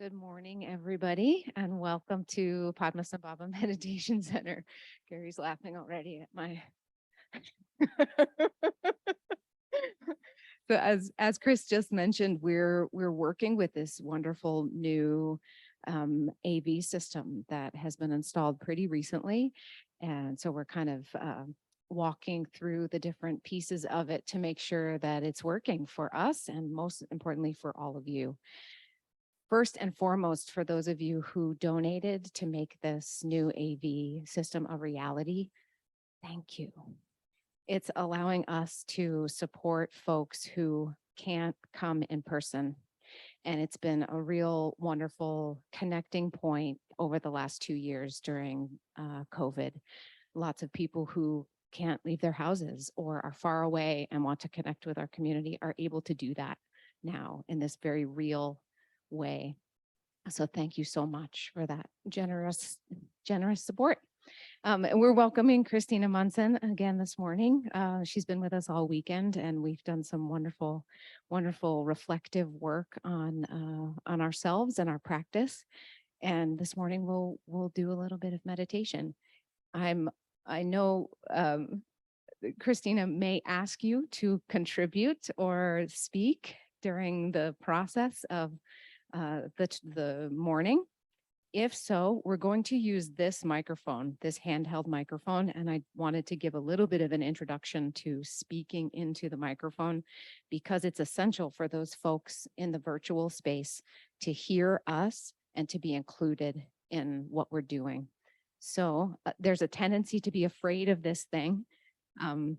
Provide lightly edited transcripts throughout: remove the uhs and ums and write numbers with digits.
Good morning, everybody, and welcome to Padmasambhava Meditation Center. Gary's laughing already at my. So as Chris just mentioned, we're working with this wonderful new AV system that has been installed pretty recently, and so we're kind of walking through the different pieces of it to make sure that it's working for us and most importantly for all of you. First and foremost, for those of you who donated to make this new AV system a reality, thank you. It's allowing us to support folks who can't come in person. And it's been a real wonderful connecting point over the last 2 years during COVID. Lots of people who can't leave their houses or are far away and want to connect with our community are able to do that now in this very real way. So thank you so much for that generous support. And we're welcoming Christina Monson again this morning. She's been with us all weekend, and we've done some wonderful reflective work on ourselves and our practice. And this morning we'll do a little bit of meditation. I know Christina may ask you to contribute or speak during the process of the morning. If so, we're going to use this microphone, this handheld microphone, and I wanted to give a little bit of an introduction to speaking into the microphone because it's essential for those folks in the virtual space to hear us and to be included in what we're doing. So there's a tendency to be afraid of this thing and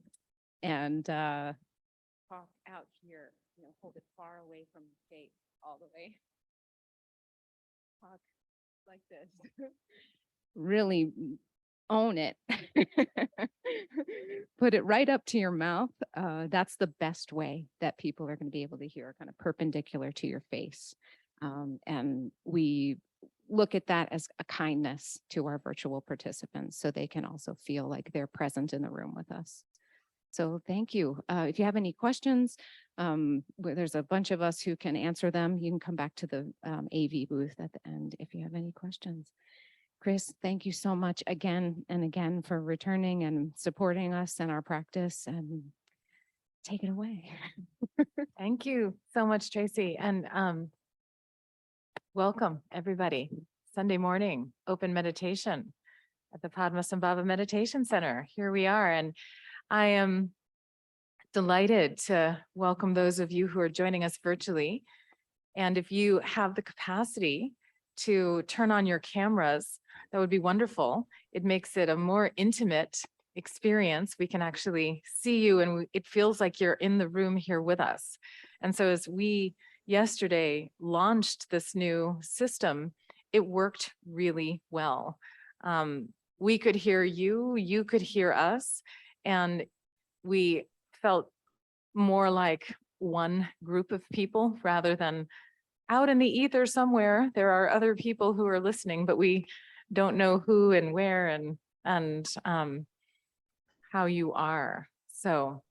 talk out here, hold it far away from the face all the way. Talk like this. Really own it. Put it right up to your mouth. That's the best way that people are going to be able to hear, kind of perpendicular to your face. And we look at that as a kindness to our virtual participants so they can also feel like they're present in the room with us. So thank you. If you have any questions, there's a bunch of us who can answer them. You can come back to the AV booth at the end if you have any questions. Chris, thank you so much again and again for returning and supporting us and our practice, and take it away. Thank you so much, Tracy. And welcome everybody. Sunday morning, open meditation at the Padmasambhava Meditation Center. Here we are. And I am delighted to welcome those of you who are joining us virtually. And if you have the capacity to turn on your cameras, that would be wonderful. It makes it a more intimate experience. We can actually see you and it feels like you're in the room here with us. And so as we yesterday launched this new system, it worked really well. We could hear you, you could hear us. And we felt more like one group of people rather than out in the ether somewhere. There are other people who are listening, but we don't know who and where and how you are. So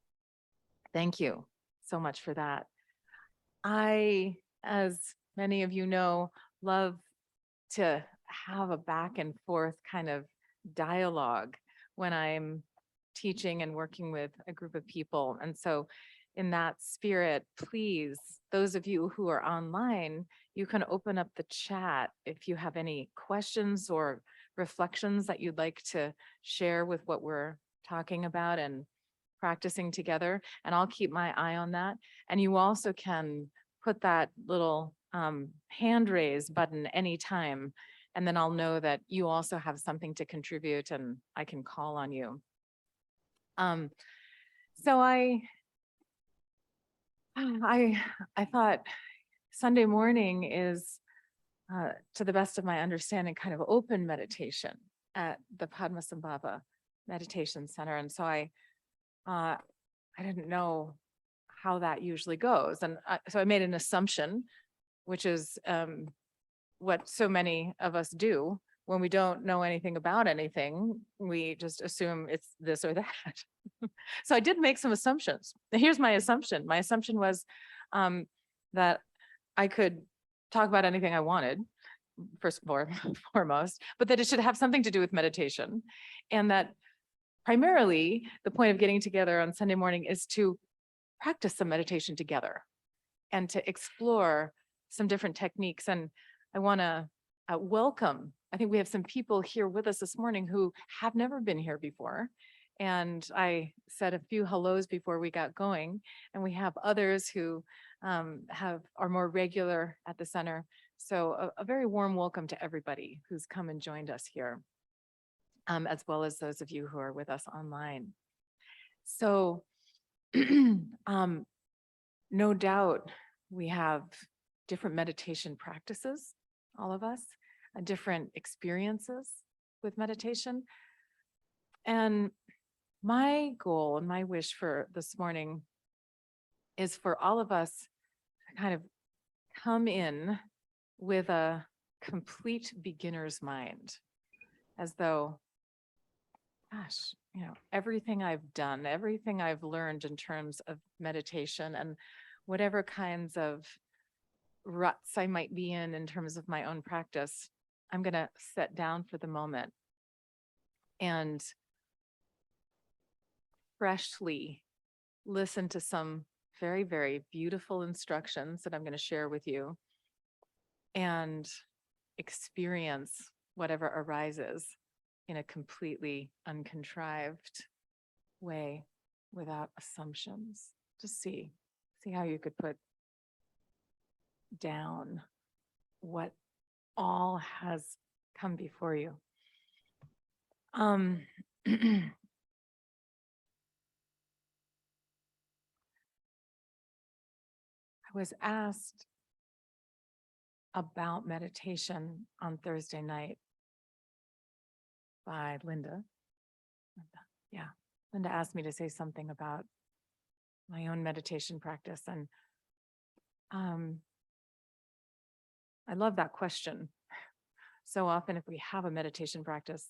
thank you so much for that. I, as many of you know, love to have a back and forth kind of dialogue when I'm teaching and working with a group of people. And so in that spirit, please, those of you who are online, you can open up the chat if you have any questions or reflections that you'd like to share with what we're talking about and practicing together. And I'll keep my eye on that. And you also can put that little hand raise button anytime, and then I'll know that you also have something to contribute and I can call on you. So I thought Sunday morning is, to the best of my understanding, kind of open meditation at the Padmasambhava Meditation Center. And so I didn't know how that usually goes. And so I made an assumption, which is what so many of us do. When we don't know anything about anything, we just assume it's this or that. So I did make some assumptions. Here's my assumption. My assumption was that I could talk about anything I wanted, first and foremost, but that it should have something to do with meditation. And that primarily the point of getting together on Sunday morning is to practice some meditation together and to explore some different techniques. And I want to welcome, I think we have some people here with us this morning who have never been here before. And I said a few hellos before we got going, and we have others who are more regular at the center. So a very warm welcome to everybody who's come and joined us here, as well as those of you who are with us online. So no doubt we have different meditation practices, all of us, different experiences with meditation. And my goal and my wish for this morning is for all of us to kind of come in with a complete beginner's mind, as though, gosh, everything I've done, everything I've learned in terms of meditation and whatever kinds of ruts I might be in terms of my own practice, I'm going to set down for the moment and freshly listen to some very, very beautiful instructions that I'm going to share with you and experience whatever arises in a completely uncontrived way without assumptions. Just see how you could put down what all has come before you. I was asked about meditation on Thursday night by Linda. Yeah, Linda asked me to say something about my own meditation practice. And I love that question. So often if we have a meditation practice,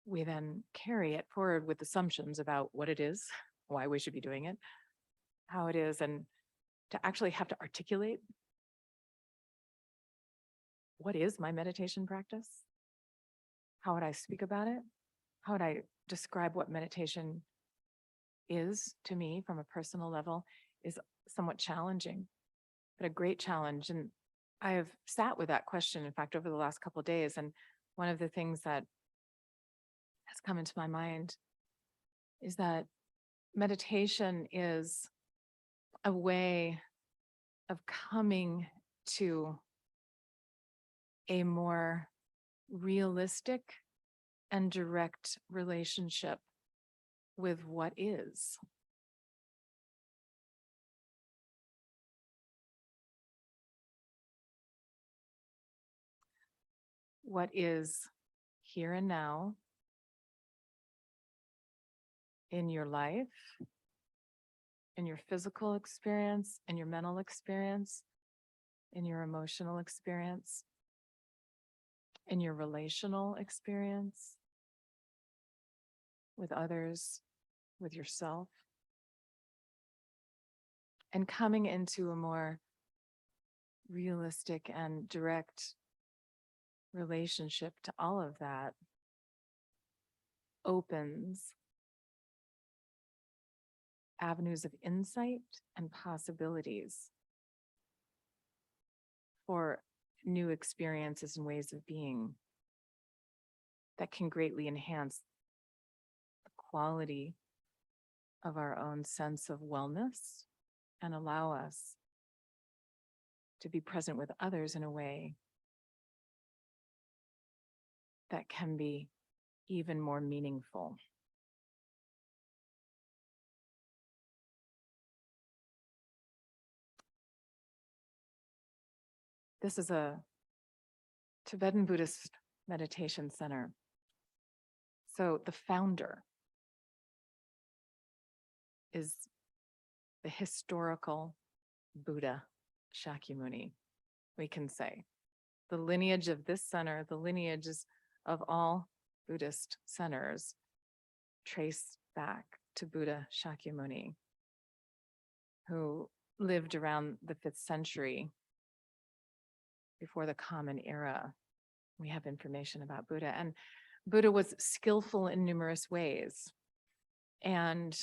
we then carry it forward with assumptions about what it is, why we should be doing it, how it is, and to actually have to articulate what is my meditation practice? How would I speak about it? How would I describe what meditation is to me from a personal level is somewhat challenging, but a great challenge. And I have sat with that question, in fact, over the last couple of days. And one of the things that has come into my mind is that meditation is a way of coming to a more realistic and direct relationship with what is. What is here and now in your life, in your physical experience, in your mental experience, in your emotional experience, in your relational experience with others, with yourself, and coming into a more realistic and direct relationship to all of that opens avenues of insight and possibilities for new experiences and ways of being that can greatly enhance the quality of our own sense of wellness and allow us to be present with others in a way that can be even more meaningful. This is a Tibetan Buddhist meditation center. So the founder is the historical Buddha Shakyamuni, we can say. The lineage of this center, the lineages of all Buddhist centers trace back to Buddha Shakyamuni, who lived around the 5th century before the Common Era. We have information about Buddha, and Buddha was skillful in numerous ways. And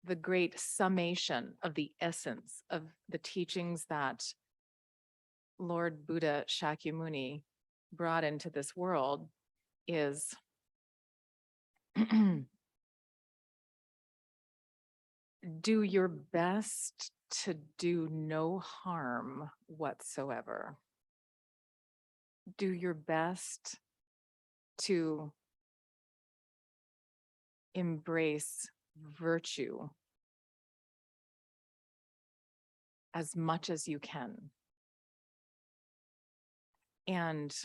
the great summation of the essence of the teachings that Lord Buddha Shakyamuni brought into this world is do your best to do no harm whatsoever. Do your best to embrace virtue as much as you can. And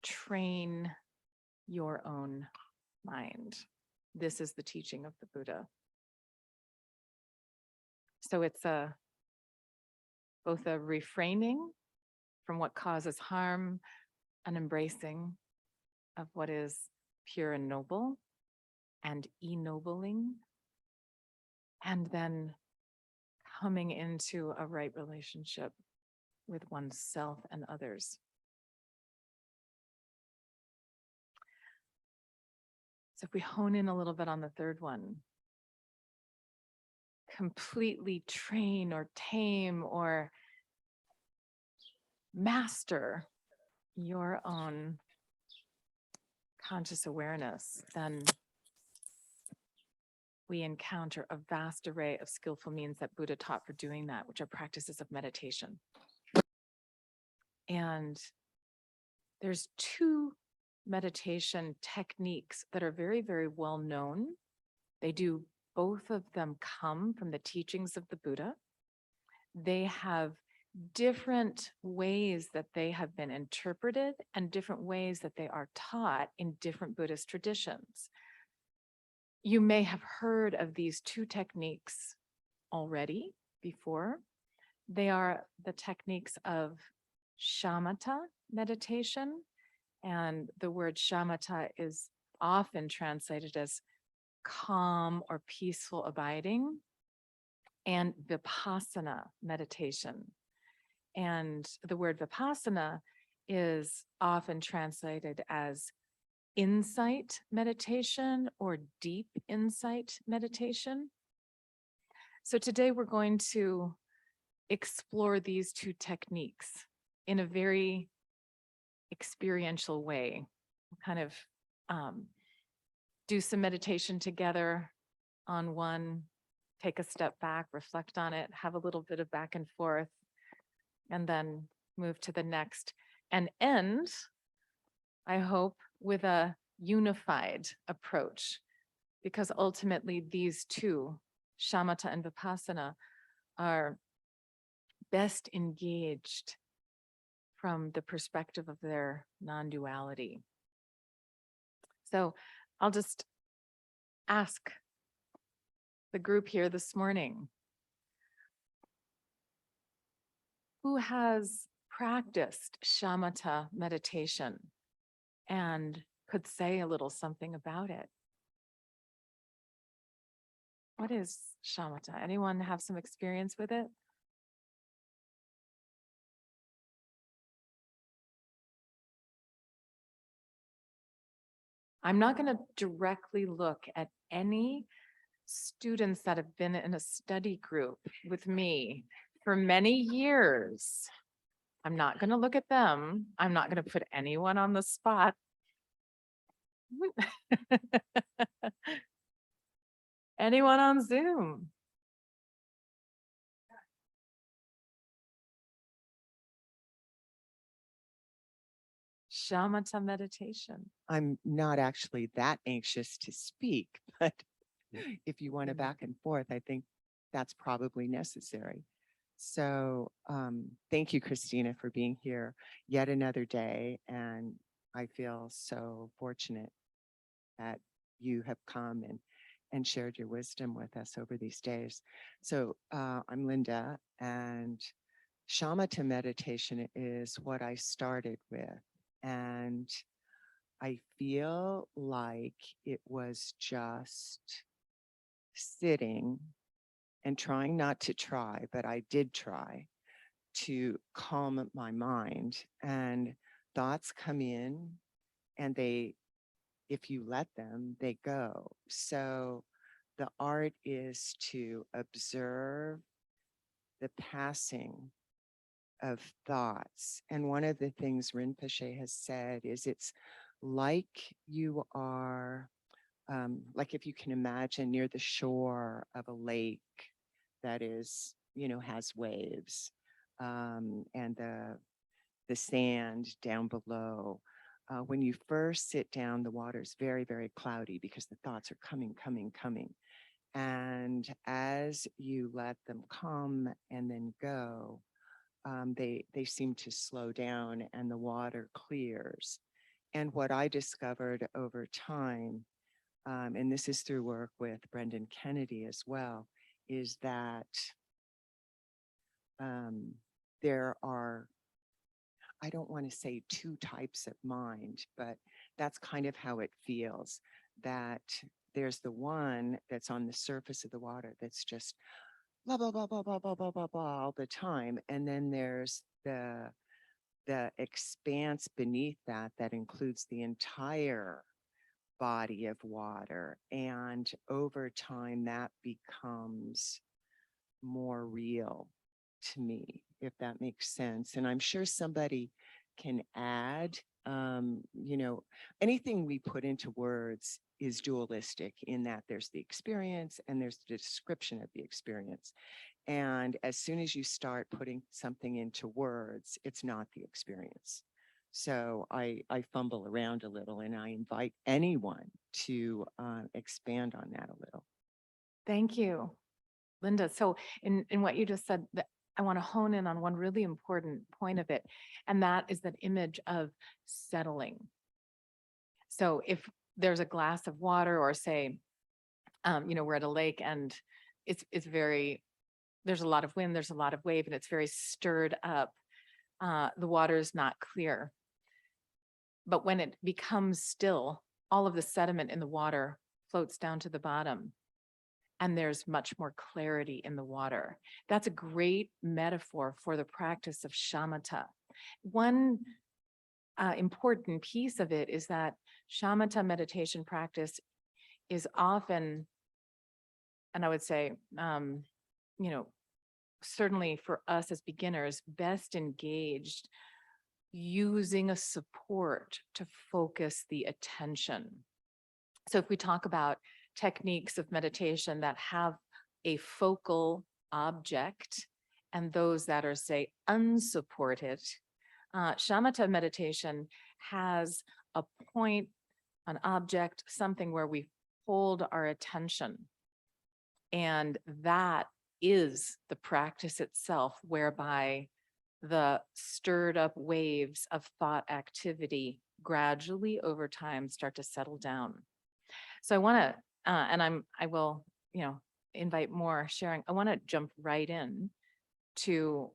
train your own mind. This is the teaching of the Buddha. So it's both a refraining from what causes harm, an embracing of what is pure and noble, and ennobling, and then coming into a right relationship with oneself and others. So if we hone in a little bit on the third one, completely train or tame or master your own conscious awareness, then we encounter a vast array of skillful means that Buddha taught for doing that, which are practices of meditation. And there's 2 meditation techniques that are very, very well known. Both of them come from the teachings of the Buddha. They have different ways that they have been interpreted and different ways that they are taught in different Buddhist traditions. You may have heard of these 2 techniques already before. They are the techniques of shamatha meditation, and the word shamatha is often translated as calm or peaceful abiding, and vipassana meditation. And the word vipassana is often translated as insight meditation or deep insight meditation. So today we're going to explore these 2 techniques in a very experiential way. We'll kind of do some meditation together on one, take a step back, reflect on it, have a little bit of back and forth, and then move to the next, and end, I hope, with a unified approach, because ultimately these 2, shamatha and vipassana, are best engaged from the perspective of their non-duality. So I'll just ask the group here this morning, who has practiced shamatha meditation and could say a little something about it? What is shamatha? Anyone have some experience with it? I'm not going to directly look at any students that have been in a study group with me for many years. I'm not going to look at them. I'm not going to put anyone on the spot. Anyone on Zoom? Shamatha meditation. I'm not actually that anxious to speak, but if you want a back and forth, I think that's probably necessary. So thank you, Christina, for being here yet another day. And I feel so fortunate that you have come and shared your wisdom with us over these days. So I'm Linda, and shamatha meditation is what I started with. And I feel like it was just sitting and trying not to try, but I did try to calm my mind, and thoughts come in and they, if you let them, they go. So the art is to observe the passing of thoughts. And one of the things Rinpoche has said is it's like you are, like if you can imagine near the shore of a lake that is, has waves, and the sand down below. When you first sit down, the water's very, very cloudy because the thoughts are coming, coming, coming. And as you let them come and then go, they seem to slow down and the water clears. And what I discovered over time, and this is through work with Brendan Kennedy as well, is that there are, I don't want to say two types of mind, but that's kind of how it feels, that there's the one that's on the surface of the water that's just blah, blah, blah, blah, blah, blah, blah, blah, blah all the time. And then there's the expanse beneath that that includes the entire body of water. And over time, that becomes more real to me, if that makes sense. And I'm sure somebody can add, anything we put into words is dualistic in that there's the experience and there's the description of the experience. And as soon as you start putting something into words, it's not the experience. So I fumble around a little, and I invite anyone to expand on that a little. Thank you, Linda. So in what you just said, I want to hone in on one really important point of it, and that is that image of settling. So if there's a glass of water, or say, we're at a lake and it's very, there's a lot of wind, there's a lot of wave, and it's very stirred up. The water is not clear. But when it becomes still, all of the sediment in the water floats down to the bottom, and there's much more clarity in the water. That's a great metaphor for the practice of shamatha. One important piece of it is that shamatha meditation practice is often, and I would say, certainly for us as beginners, best engaged using a support to focus the attention. So if we talk about techniques of meditation that have a focal object and those that are, say, unsupported, shamatha meditation has a point, an object, something where we hold our attention. And that is the practice itself, whereby the stirred up waves of thought activity gradually over time start to settle down. So I want to, I will, invite more sharing. I want to jump right in to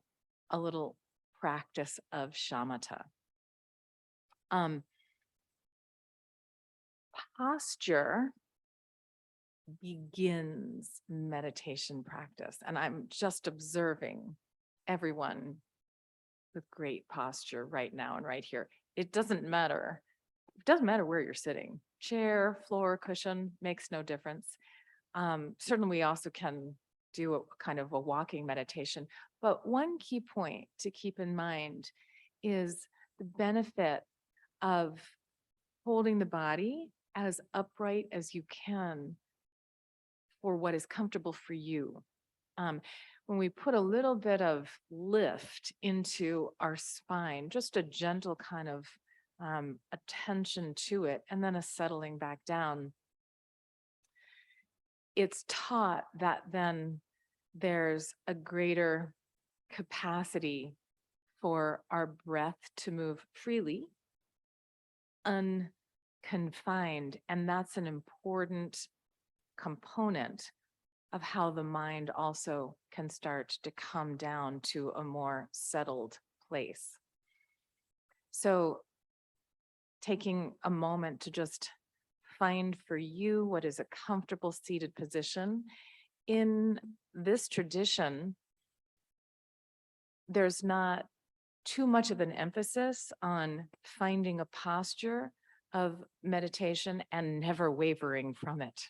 a little practice of shamatha. Posture begins meditation practice, and I'm just observing everyone with great posture right now and right here. It doesn't matter where you're sitting. Chair, floor, cushion, makes no difference. Certainly we also can do a kind of a walking meditation, but one key point to keep in mind is the benefit of holding the body as upright as you can for what is comfortable for you. When we put a little bit of lift into our spine, just a gentle kind of attention to it, and then a settling back down, it's taught that then there's a greater capacity for our breath to move freely, unconfined, and that's an important component of how the mind also can start to come down to a more settled place. So taking a moment to just find for you what is a comfortable seated position. in this tradition, there's not too much of an emphasis on finding a posture of meditation and never wavering from it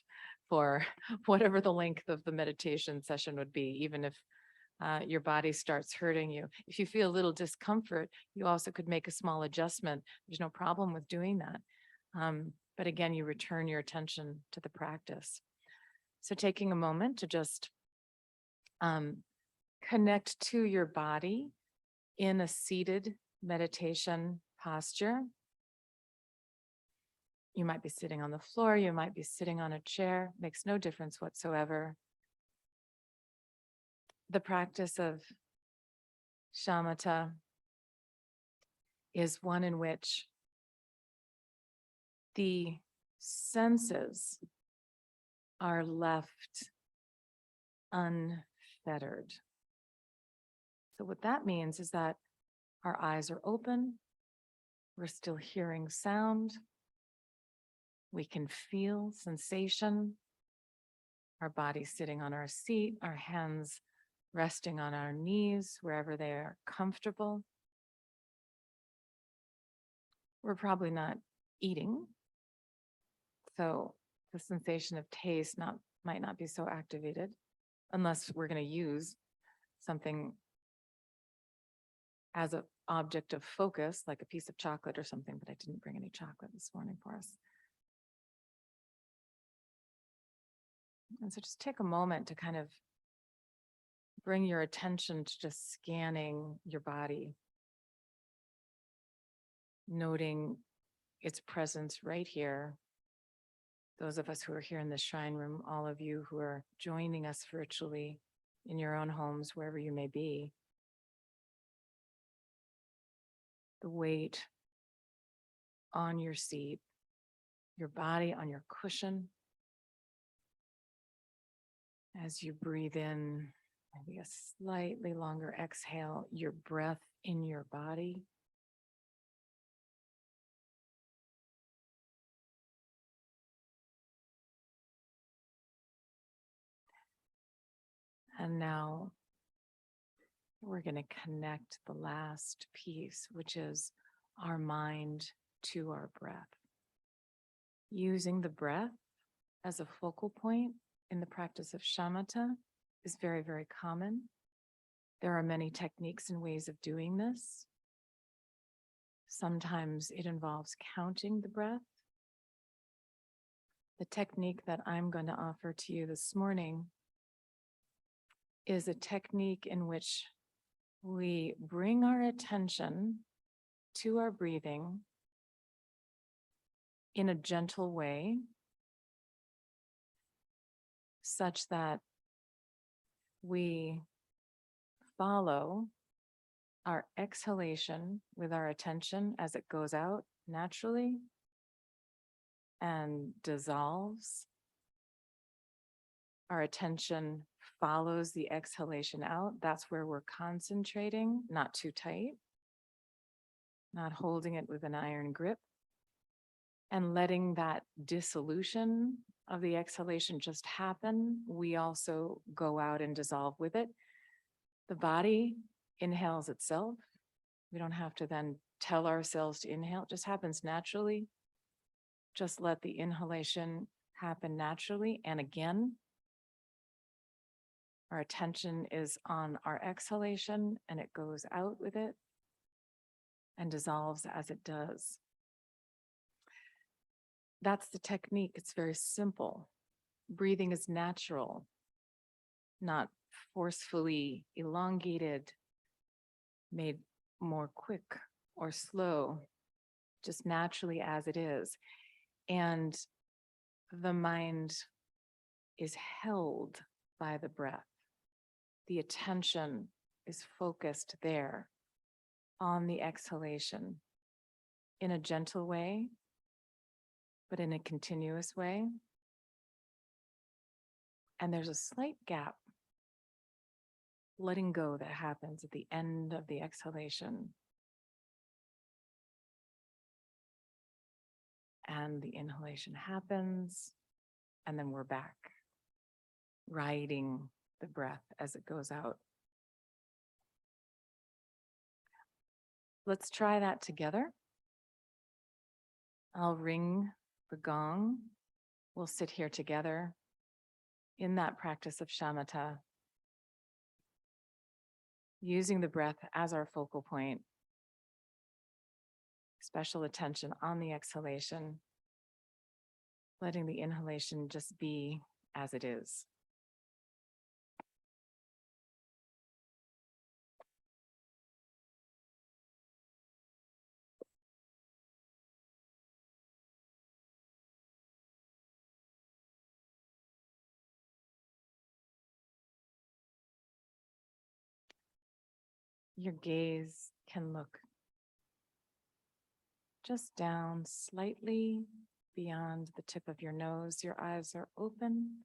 for whatever the length of the meditation session would be, even if your body starts hurting you. If you feel a little discomfort, you also could make a small adjustment. There's no problem with doing that. But again, you return your attention to the practice. So taking a moment to just connect to your body in a seated meditation posture. You might be sitting on the floor, you might be sitting on a chair, makes no difference whatsoever. The practice of shamatha is one in which the senses are left unfettered. So what that means is that our eyes are open, we're still hearing sound, we can feel sensation, our body sitting on our seat, our hands resting on our knees, wherever they are comfortable. We're probably not eating, so the sensation of taste might not be so activated, unless we're going to use something as an object of focus, like a piece of chocolate or something, but I didn't bring any chocolate this morning for us. And so just take a moment to kind of bring your attention to just scanning your body, noting its presence right here. Those of us who are here in the shrine room, all of you who are joining us virtually in your own homes, wherever you may be. The weight on your seat, your body on your cushion. As you breathe in, maybe a slightly longer exhale, your breath in your body. And now we're going to connect the last piece, which is our mind to our breath. Using the breath as a focal point in the practice of shamatha is very, very common. There are many techniques and ways of doing this. Sometimes it involves counting the breath. The technique that I'm going to offer to you this morning is a technique in which we bring our attention to our breathing in a gentle way, such that we follow our exhalation with our attention as it goes out naturally and dissolves. Our attention follows the exhalation out. That's where we're concentrating, not too tight, not holding it with an iron grip, and letting that dissolution of the exhalation just happen. We also go out and dissolve with it. The body inhales itself. We don't have to then tell ourselves to inhale. It just happens naturally. Just let the inhalation happen naturally. And again, our attention is on our exhalation and it goes out with it and dissolves as it does. That's the technique. It's very simple. Breathing is natural, not forcefully elongated, made more quick or slow, just naturally as it is. And the mind is held by the breath. The attention is focused there on the exhalation in a gentle way, but in a continuous way. And there's a slight gap, letting go, that happens at the end of the exhalation. And the inhalation happens, and then we're back. riding the breath as it goes out. Let's try that together. I'll ring the gong. We'll sit here together in that practice of shamatha, using the breath as our focal point. Special attention on the exhalation, letting the inhalation just be as it is. Your gaze can look just down slightly beyond the tip of your nose. Your eyes are open.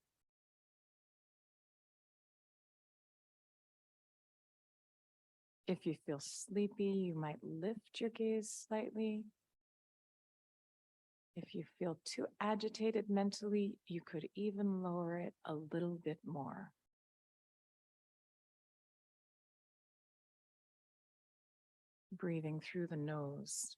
If you feel sleepy, you might lift your gaze slightly. If you feel too agitated mentally, you could even lower it a little bit more. Breathing through the nose.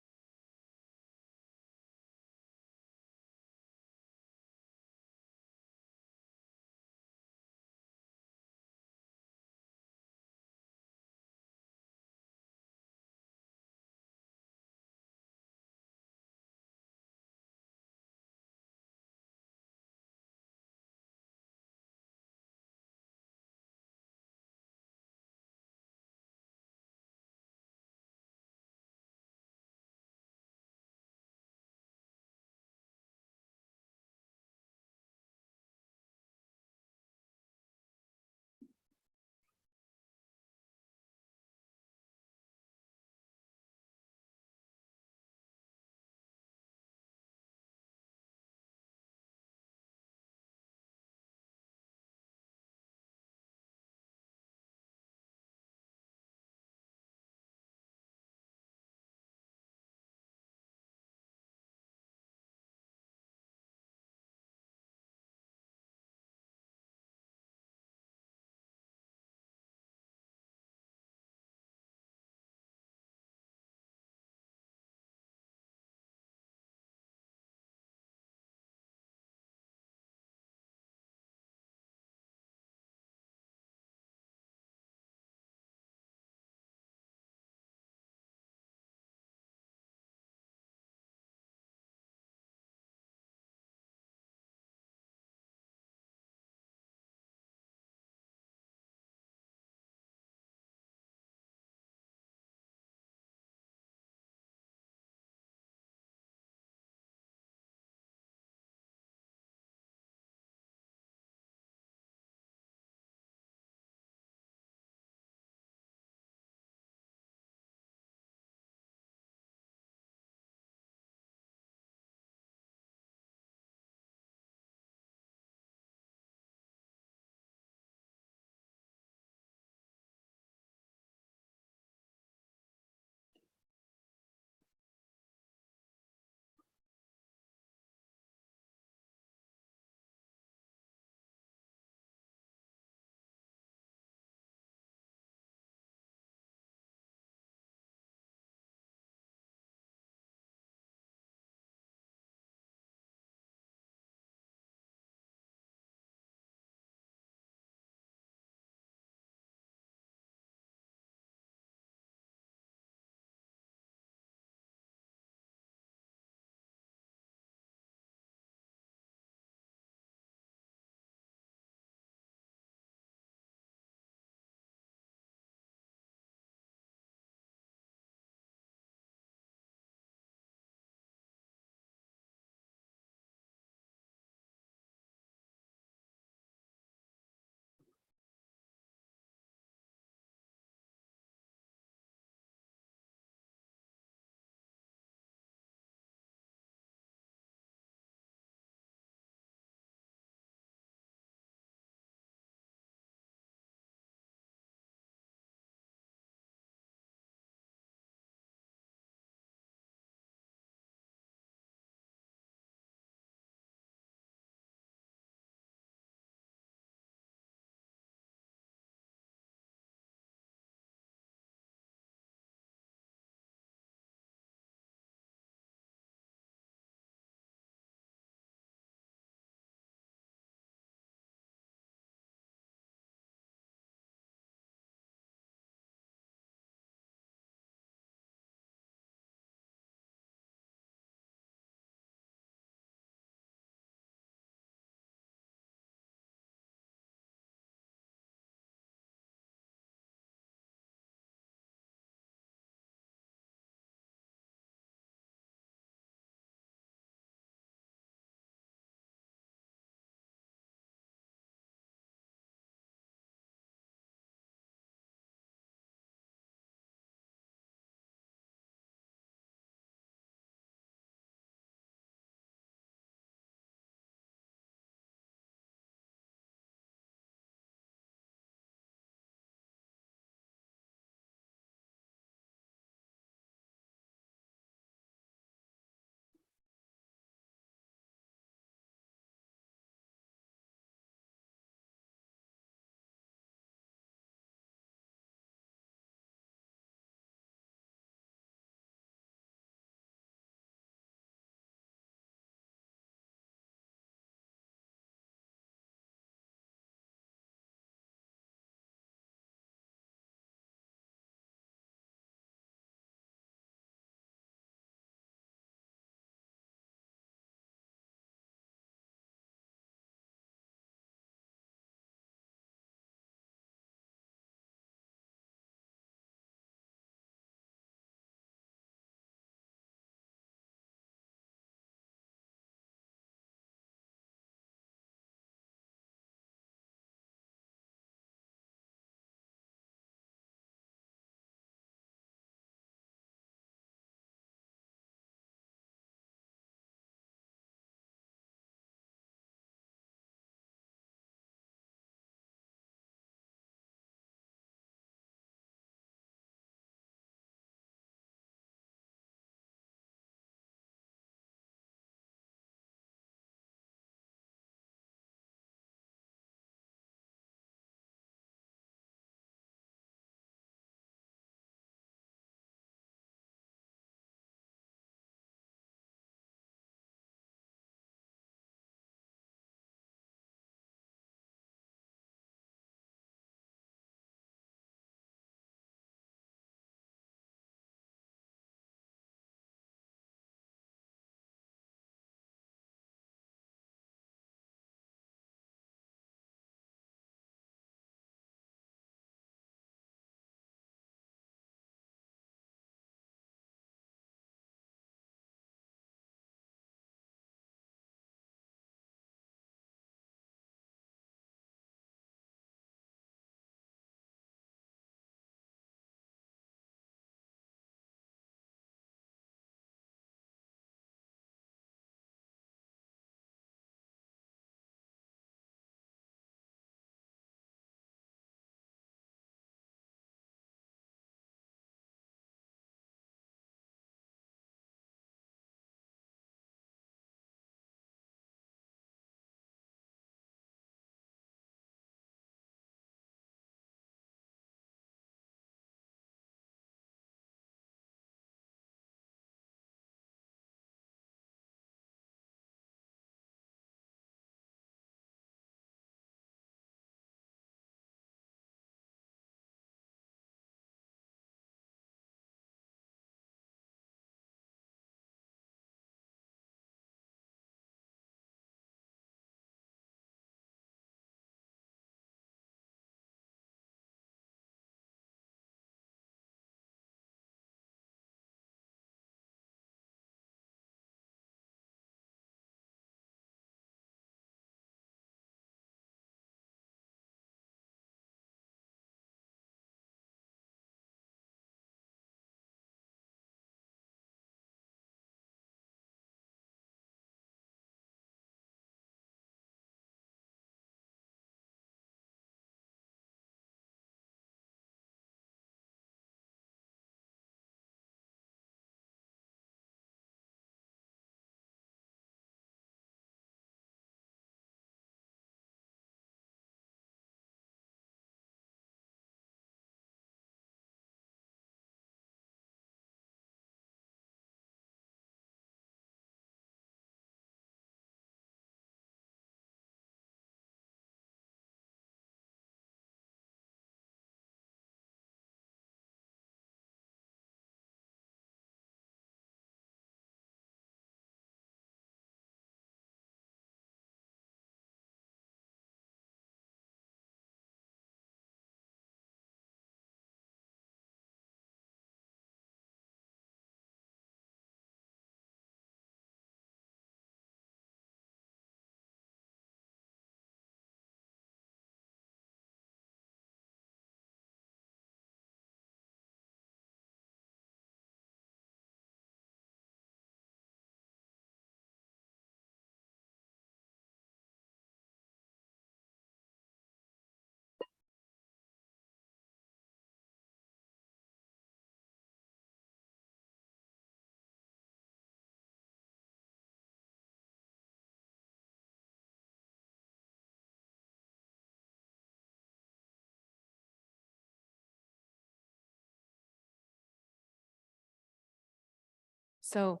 So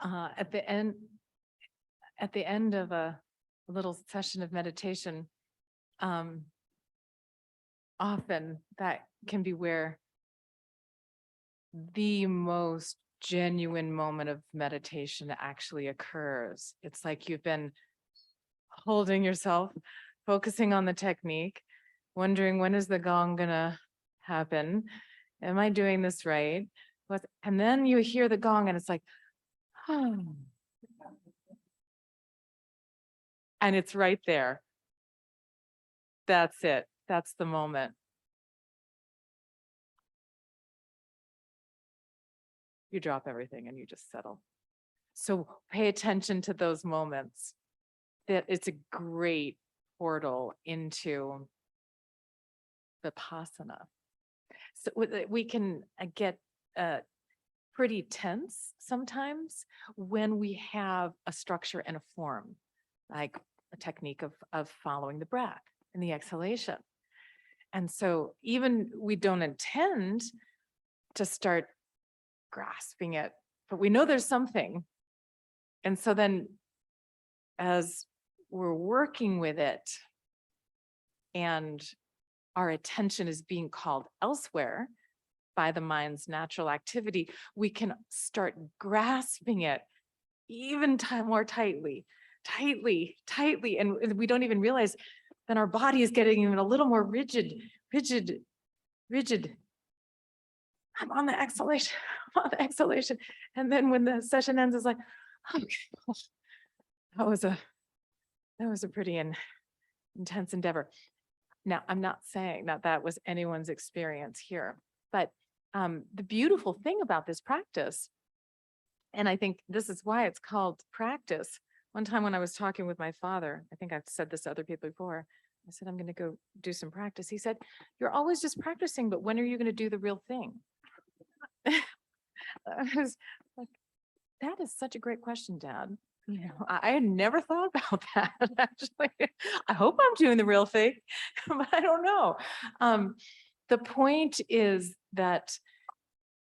at the end of a little session of meditation, often that can be where the most genuine moment of meditation actually occurs. It's like you've been holding yourself, focusing on the technique, wondering when is the gong gonna happen? Am I doing this right? And then you hear the gong and it's like, oh. And it's right there. That's it. That's the moment. You drop everything and you just settle. So pay attention to those moments. That it's a great portal into Vipassana. So we can get pretty tense sometimes when we have a structure and a form, like a technique of following the breath and the exhalation. And so even we don't intend to start grasping it, but we know there's something. And so then as we're working with it and our attention is being called elsewhere by the mind's natural activity, we can start grasping it even more tightly. And we don't even realize then our body is getting even a little more rigid. I'm on the exhalation, I'm on the exhalation. And then when the session ends, it's like, okay, that was a pretty intense endeavor. Now, I'm not saying that that was anyone's experience here, but the beautiful thing about this practice, and I think this is why it's called practice. One time when I was talking with my father, I think I've said this to other people before, I said, I'm going to go do some practice. He said, you're always just practicing, but when are you going to do the real thing? I was like, that is such a great question, Dad. You know, I had never thought about that, actually. I hope I'm doing the real thing, but I don't know. The point is that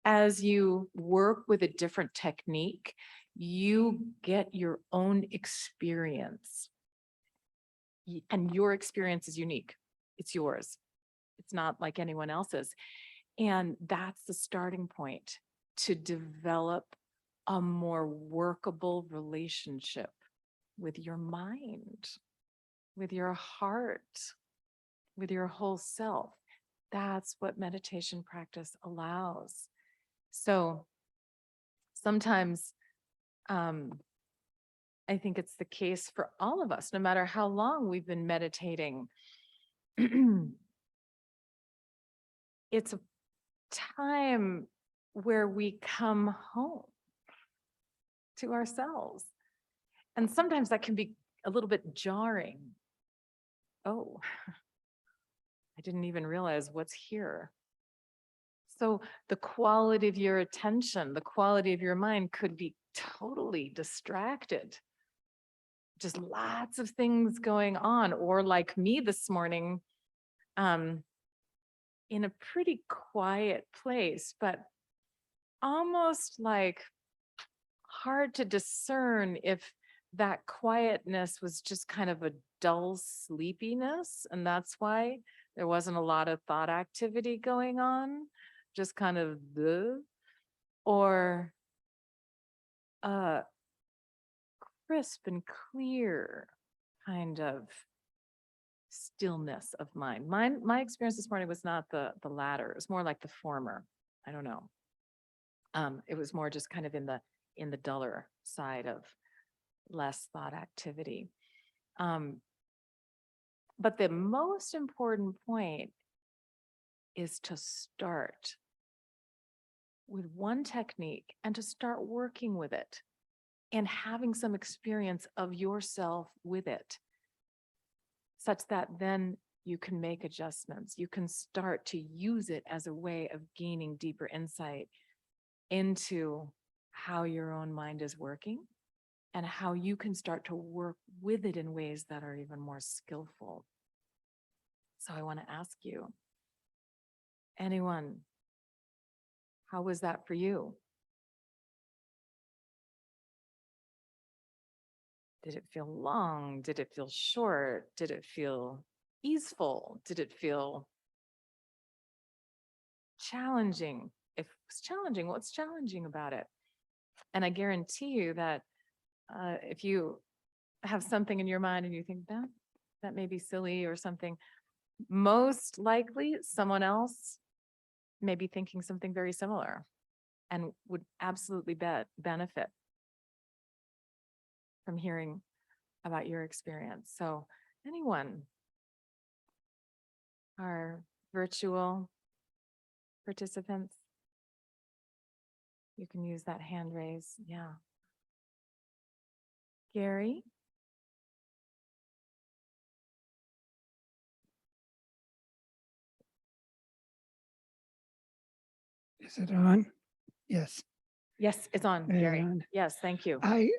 as you work with a different technique, you get your own experience. And your experience is unique. It's yours. It's not like anyone else's. And that's the starting point to develop a more workable relationship with your mind, with your heart, with your whole self. That's what meditation practice allows. So sometimes I think it's the case for all of us, no matter how long we've been meditating. It's a time where we come home to ourselves. And sometimes that can be a little bit jarring. Oh, I didn't even realize what's here. So the quality of your attention, the quality of your mind could be totally distracted. Just lots of things going on. Or like me this morning, in a pretty quiet place, but almost like hard to discern if that quietness was just kind of a dull sleepiness. And that's why there wasn't a lot of thought activity going on, just kind of or crisp and clear kind of stillness of mind. My experience this morning was not the latter. It was more like the former. I don't know. It was more just kind of in the duller side of less thought activity. But the most important point is to start with one technique and to start working with it and having some experience of yourself with it, such that then you can make adjustments. You can start to use it as a way of gaining deeper insight into how your own mind is working and how you can start to work with it in ways that are even more skillful. So I want to ask you, anyone, how was that for you? Did it feel long? Did it feel short? Did it feel easeful? Did it feel challenging? If it's challenging, what's challenging about it? And I guarantee you that if you have something in your mind and you think that may be silly or something, most likely someone else may be thinking something very similar and would absolutely benefit from hearing about your experience. So anyone, our virtual participants, you can use that hand raise. Yeah. Gary? Is it on? Yes. Yes, it's on, It is Gary. on. Yes, thank you. I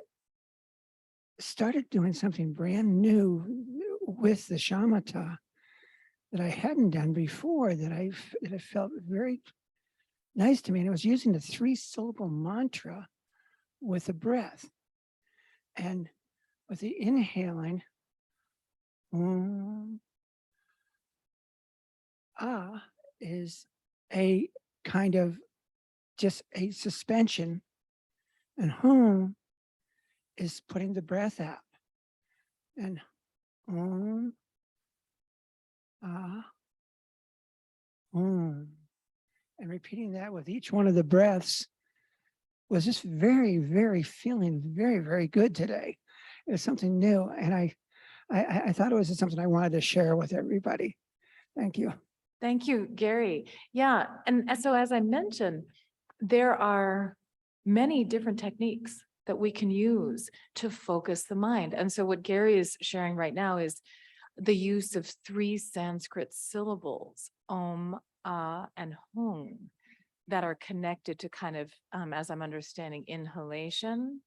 started doing something brand new with the shamatha that I hadn't done before that I felt very nice to me. And it was using the 3-syllable mantra with the breath. And with the inhaling, is a kind of just a suspension, and hum is putting the breath out. And and repeating that with each one of the breaths was just very, very feeling very, very good today. It was something new, and I thought it was just something I wanted to share with everybody. Thank you. Thank you, Gary. Yeah, and so as I mentioned, there are many different techniques that we can use to focus the mind. And so what Gary is sharing right now is the use of 3 Sanskrit syllables, Om, Ah, and Hum, that are connected to kind of, as I'm understanding, inhalation,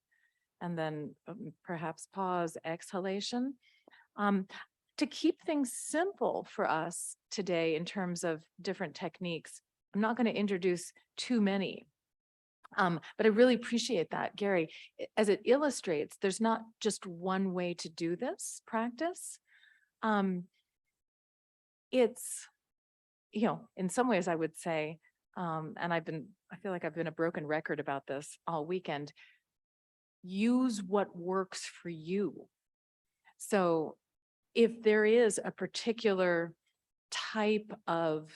and then perhaps pause, exhalation. To keep things simple for us today in terms of different techniques, I'm not going to introduce too many, but I really appreciate that, Gary. As it illustrates, there's not just one way to do this practice. It's, in some ways I would say, and I feel like I've been a broken record about this all weekend, use what works for you. So if there is a particular type of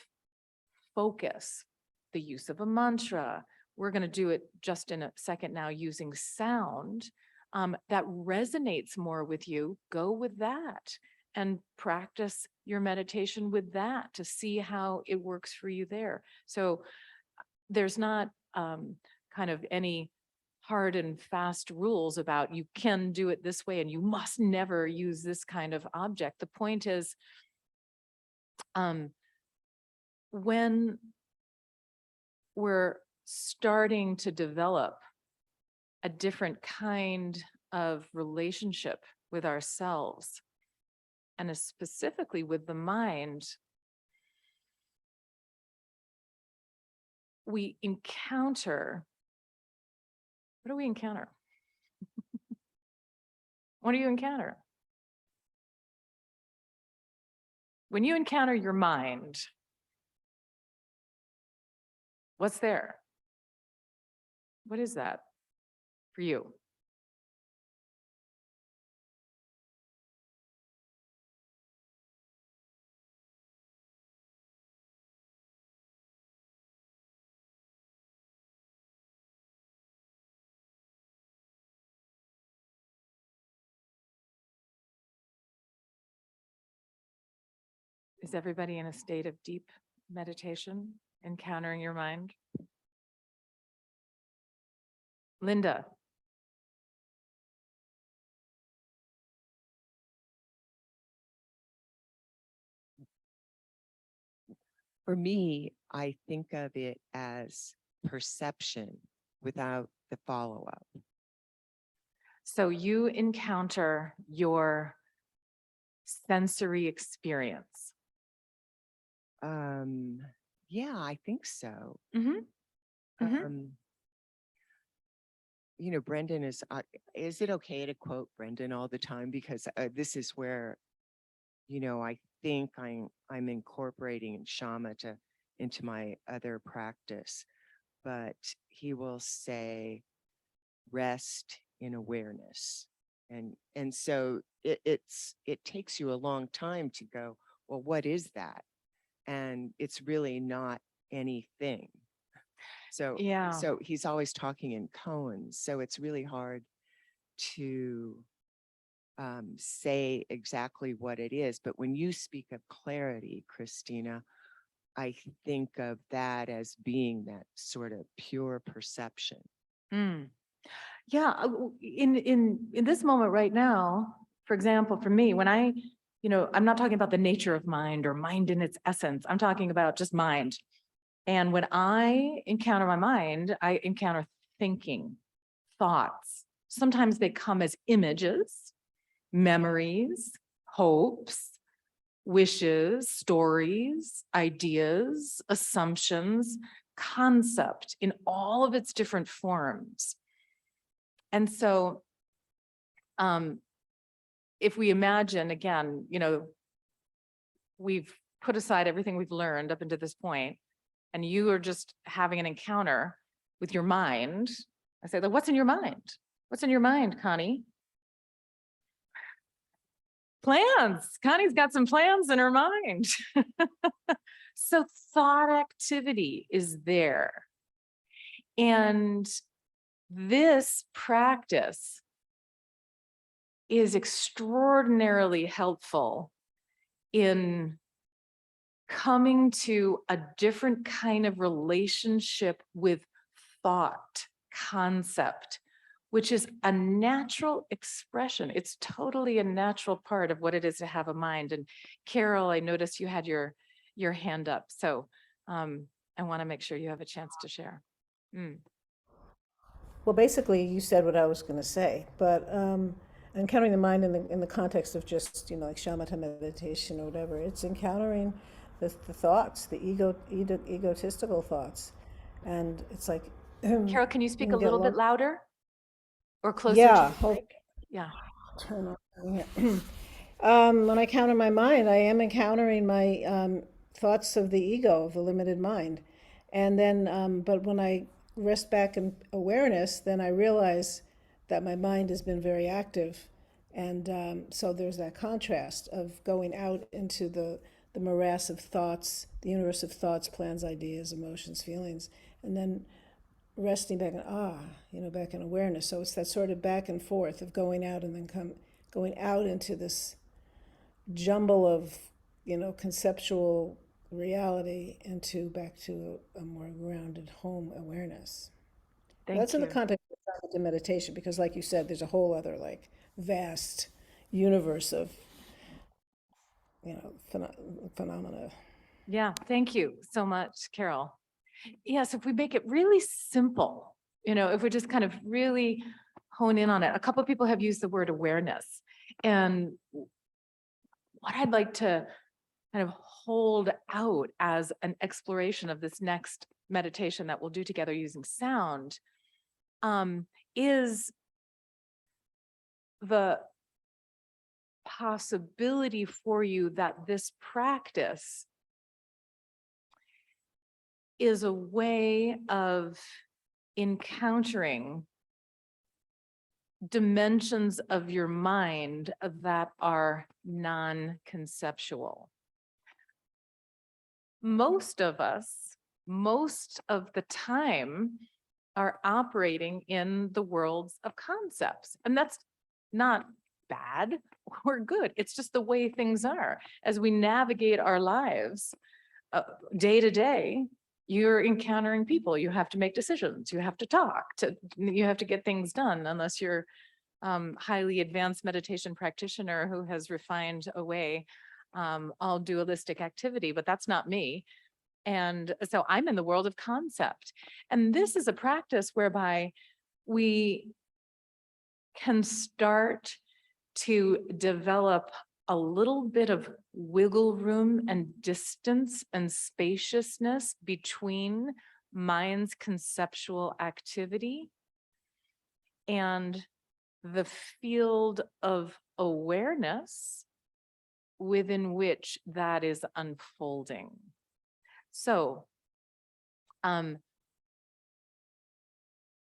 focus, the use of a mantra, we're going to do it just in a second now using sound, that resonates more with you, go with that and practice your meditation with that to see how it works for you there. So there's not kind of any hard and fast rules about you can do it this way and you must never use this kind of object. The point is, when we're starting to develop a different kind of relationship with ourselves, and specifically with the mind, we encounter, what do we encounter? What do you encounter? When you encounter your mind, what's there? What is that for you? Is everybody in a state of deep meditation, encountering your mind? Linda. For me, I think of it as perception without the follow-up. So you encounter your sensory experience. Yeah, I think so. Mm-hmm. Mm-hmm. you know, Brendan is it okay to quote Brendan all the time? Because this is where, you know, I think I'm incorporating shama into my other practice, but he will say, rest in awareness. And so it takes you a long time to go, well, what is that? And it's really not anything. So Yeah. so he's always talking in koans. So it's really hard to say exactly what it is. But when you speak of clarity, Christina, I think of that as being that sort of pure perception. Mm. Yeah, in this moment right now, for example, for me, when I'm not talking about the nature of mind or mind in its essence. I'm talking about just mind. And when I encounter my mind, I encounter thinking, thoughts. Sometimes they come as images, memories, hopes, wishes, stories, ideas, assumptions, concept in all of its different forms. And so if we imagine, again, we've put aside everything we've learned up until this point, and you are just having an encounter with your mind. I say, what's in your mind? What's in your mind, Connie? Plans. Connie's got some plans in her mind. So thought activity is there. And this practice is extraordinarily helpful in coming to a different kind of relationship with thought, concept, which is a natural expression. It's totally a natural part of what it is to have a mind. And Carol, I noticed you had your hand up. So I want to make sure you have a chance to share. Well, basically, you said what I was going to say, but encountering the mind in the context of just, like shamatha meditation or whatever, it's encountering the thoughts, the egotistical thoughts. And it's like, Carol, can you speak a get little bit lost. louder or closer Yeah. to the mic? Yeah. Turn on. Yeah. When I encounter my mind, I am encountering my thoughts of the ego, of the limited mind. And then, but when I rest back in awareness, then I realize that my mind has been very active. And so there's that contrast of going out into the morass of thoughts, the universe of thoughts, plans, ideas, emotions, feelings, and then resting back and back in awareness. So it's that sort of back and forth of going out and then going out into this jumble of, conceptual reality into back to a more grounded home awareness. That's in the Thank you. context of the meditation, because like you said, there's a whole other vast universe of, phenomena. Yeah, thank you so much, Carol. Yes, if we make it really simple, if we just kind of really hone in on it. A couple of people have used the word awareness. And what I'd like to kind of hold out as an exploration of this next meditation that we'll do together using sound is the possibility for you that this practice is a way of encountering dimensions of your mind that are non-conceptual. Most of us, most of the time, are operating in the worlds of concepts. And that's not bad or good. It's just the way things are. As we navigate our lives day to day, you're encountering people. You have to make decisions. You have to talk. You have to get things done, unless you're highly advanced meditation practitioner who has refined away all dualistic activity, but that's not me. And so I'm in the world of concept. And this is a practice whereby we can start to develop a little bit of wiggle room and distance and spaciousness between mind's conceptual activity and the field of awareness within which that is unfolding. So,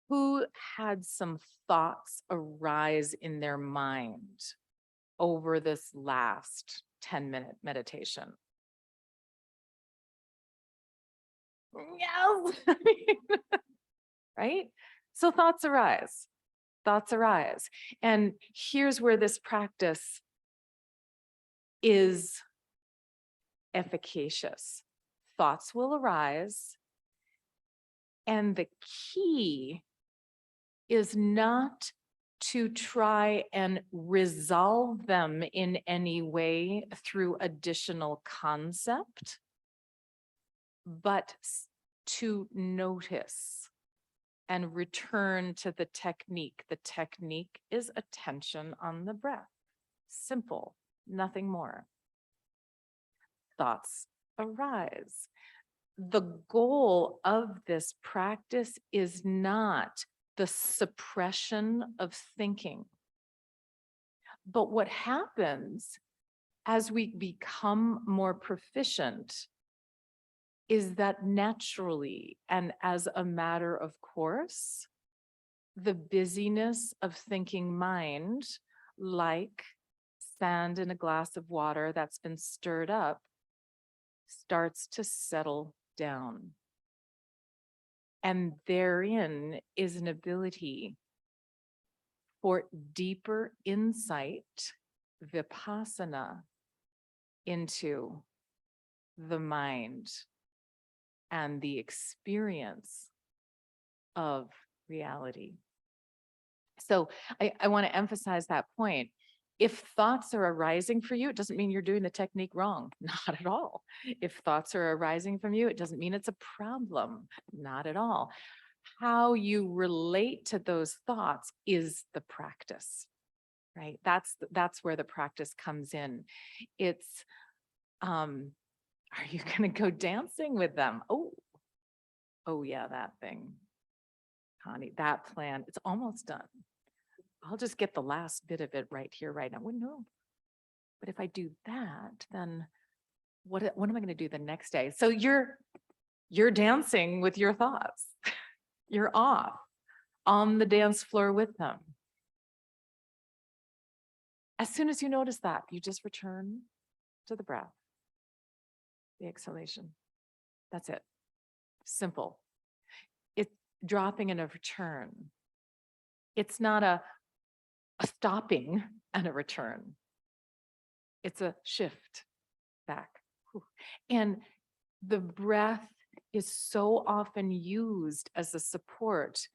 who had some thoughts arise in their mind over this last 10-minute meditation? Yes. Right? So thoughts arise. Thoughts arise. And here's where this practice is efficacious. Thoughts will arise. And the key is not to try and resolve them in any way through additional concept, but to notice and return to the technique. The technique is attention on the breath. Simple, nothing more. Thoughts arise. The goal of this practice is not the suppression of thinking. But what happens as we become more proficient is that naturally and as a matter of course, the busyness of thinking mind, like sand in a glass of water that's been stirred up, starts to settle down. And therein is an ability for deeper insight, vipassana, into the mind and the experience of reality. So I want to emphasize that point. If thoughts are arising for you, it doesn't mean you're doing the technique wrong. Not at all. If thoughts are arising from you, it doesn't mean it's a problem. Not at all. How you relate to those thoughts is the practice, right? That's where the practice comes in. It's, are you going to go dancing with them? Oh yeah, that thing. Connie, that plan, it's almost done. I'll just get the last bit of it right here, right now. Well, no, but if I do that, then what am I going to do the next day? So you're dancing with your thoughts. You're off on the dance floor with them. As soon as you notice that, you just return to the breath, the exhalation. That's it. Simple. It's dropping and a return. It's not a stopping and a return. It's a shift back. And the breath is so often used as a support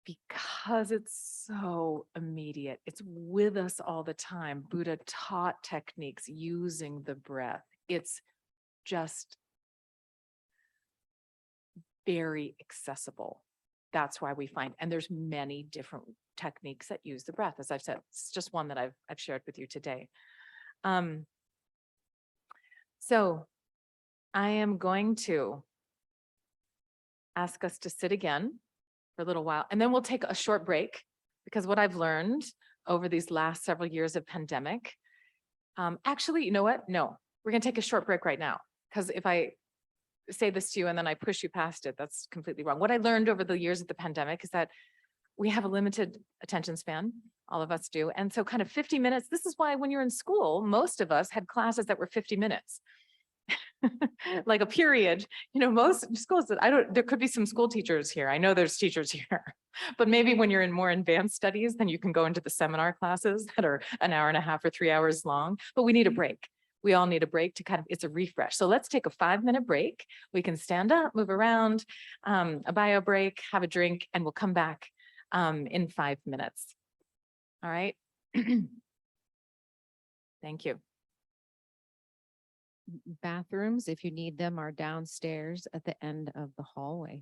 because it's so immediate. It's with us all the time. Buddha taught techniques using the breath. It's just very accessible. That's why we find, and there's many different techniques that use the breath. As I've said, it's just one that I've shared with you today. So I am going to ask us to sit again for a little while, and then we'll take a short break, because what I've learned over these last several years of pandemic, actually, you know what? No, we're gonna take a short break right now, because if I say this to you and then I push you past it, that's completely wrong. What I learned over the years of the pandemic is that we have a limited attention span, all of us do. And so kind of 50 minutes, this is why when you're in school, most of us had classes that were 50 minutes. Like a period, most schools, there could be some school teachers here. I know there's teachers here, but maybe when you're in more advanced studies, then you can go into the seminar classes that are an hour and a half or 3 hours long, but we need a break. We all need a break to it's a refresh. So let's take a 5-minute break. We can stand up, move around, a bio break, have a drink, and we'll come back in 5 minutes. All right. Thank you. Bathrooms, if you need them, are downstairs at the end of the hallway.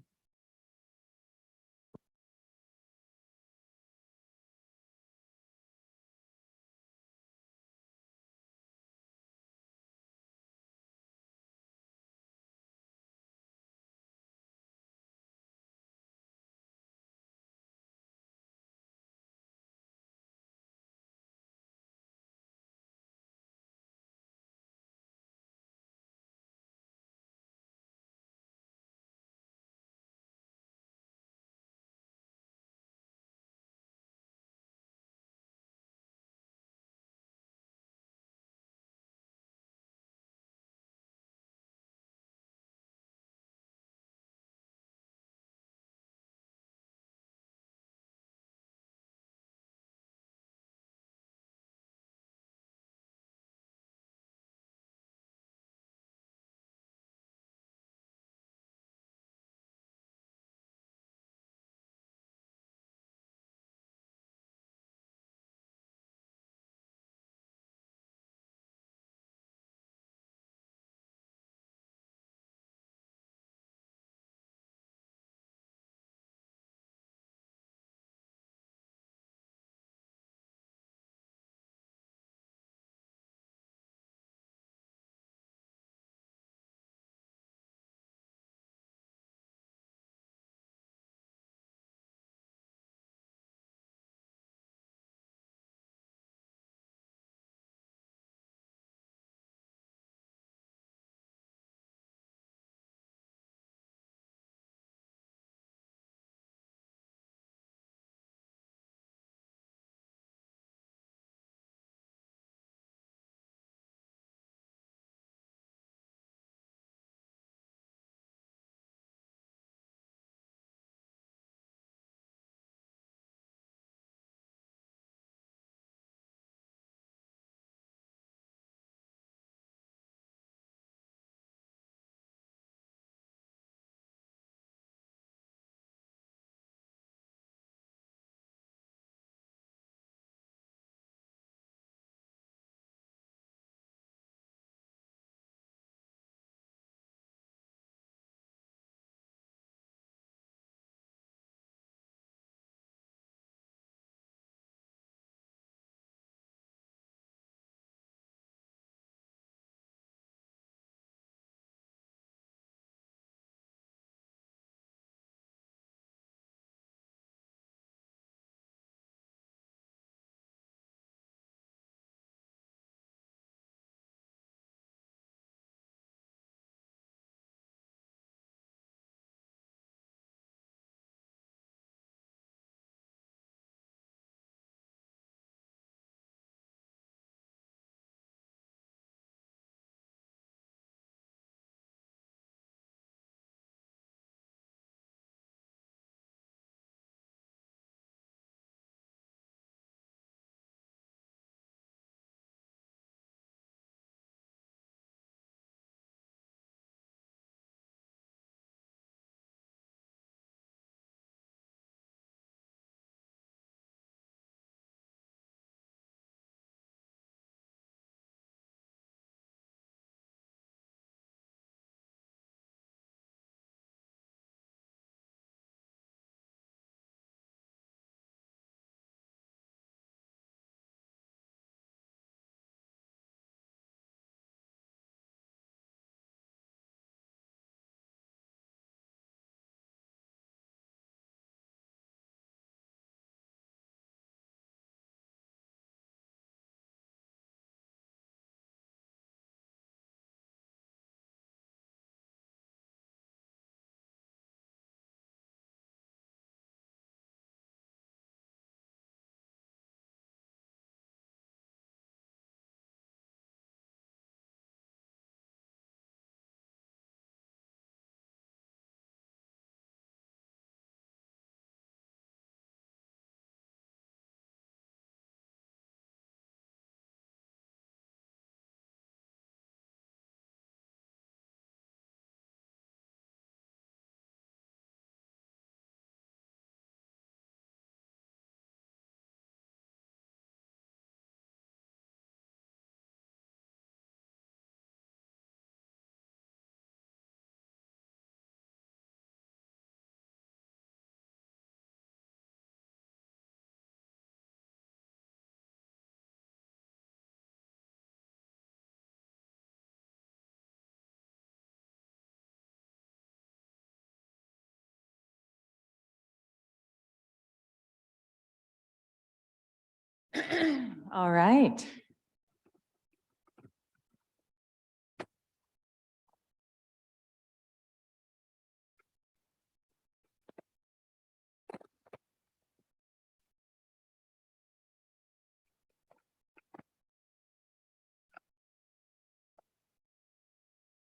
All right.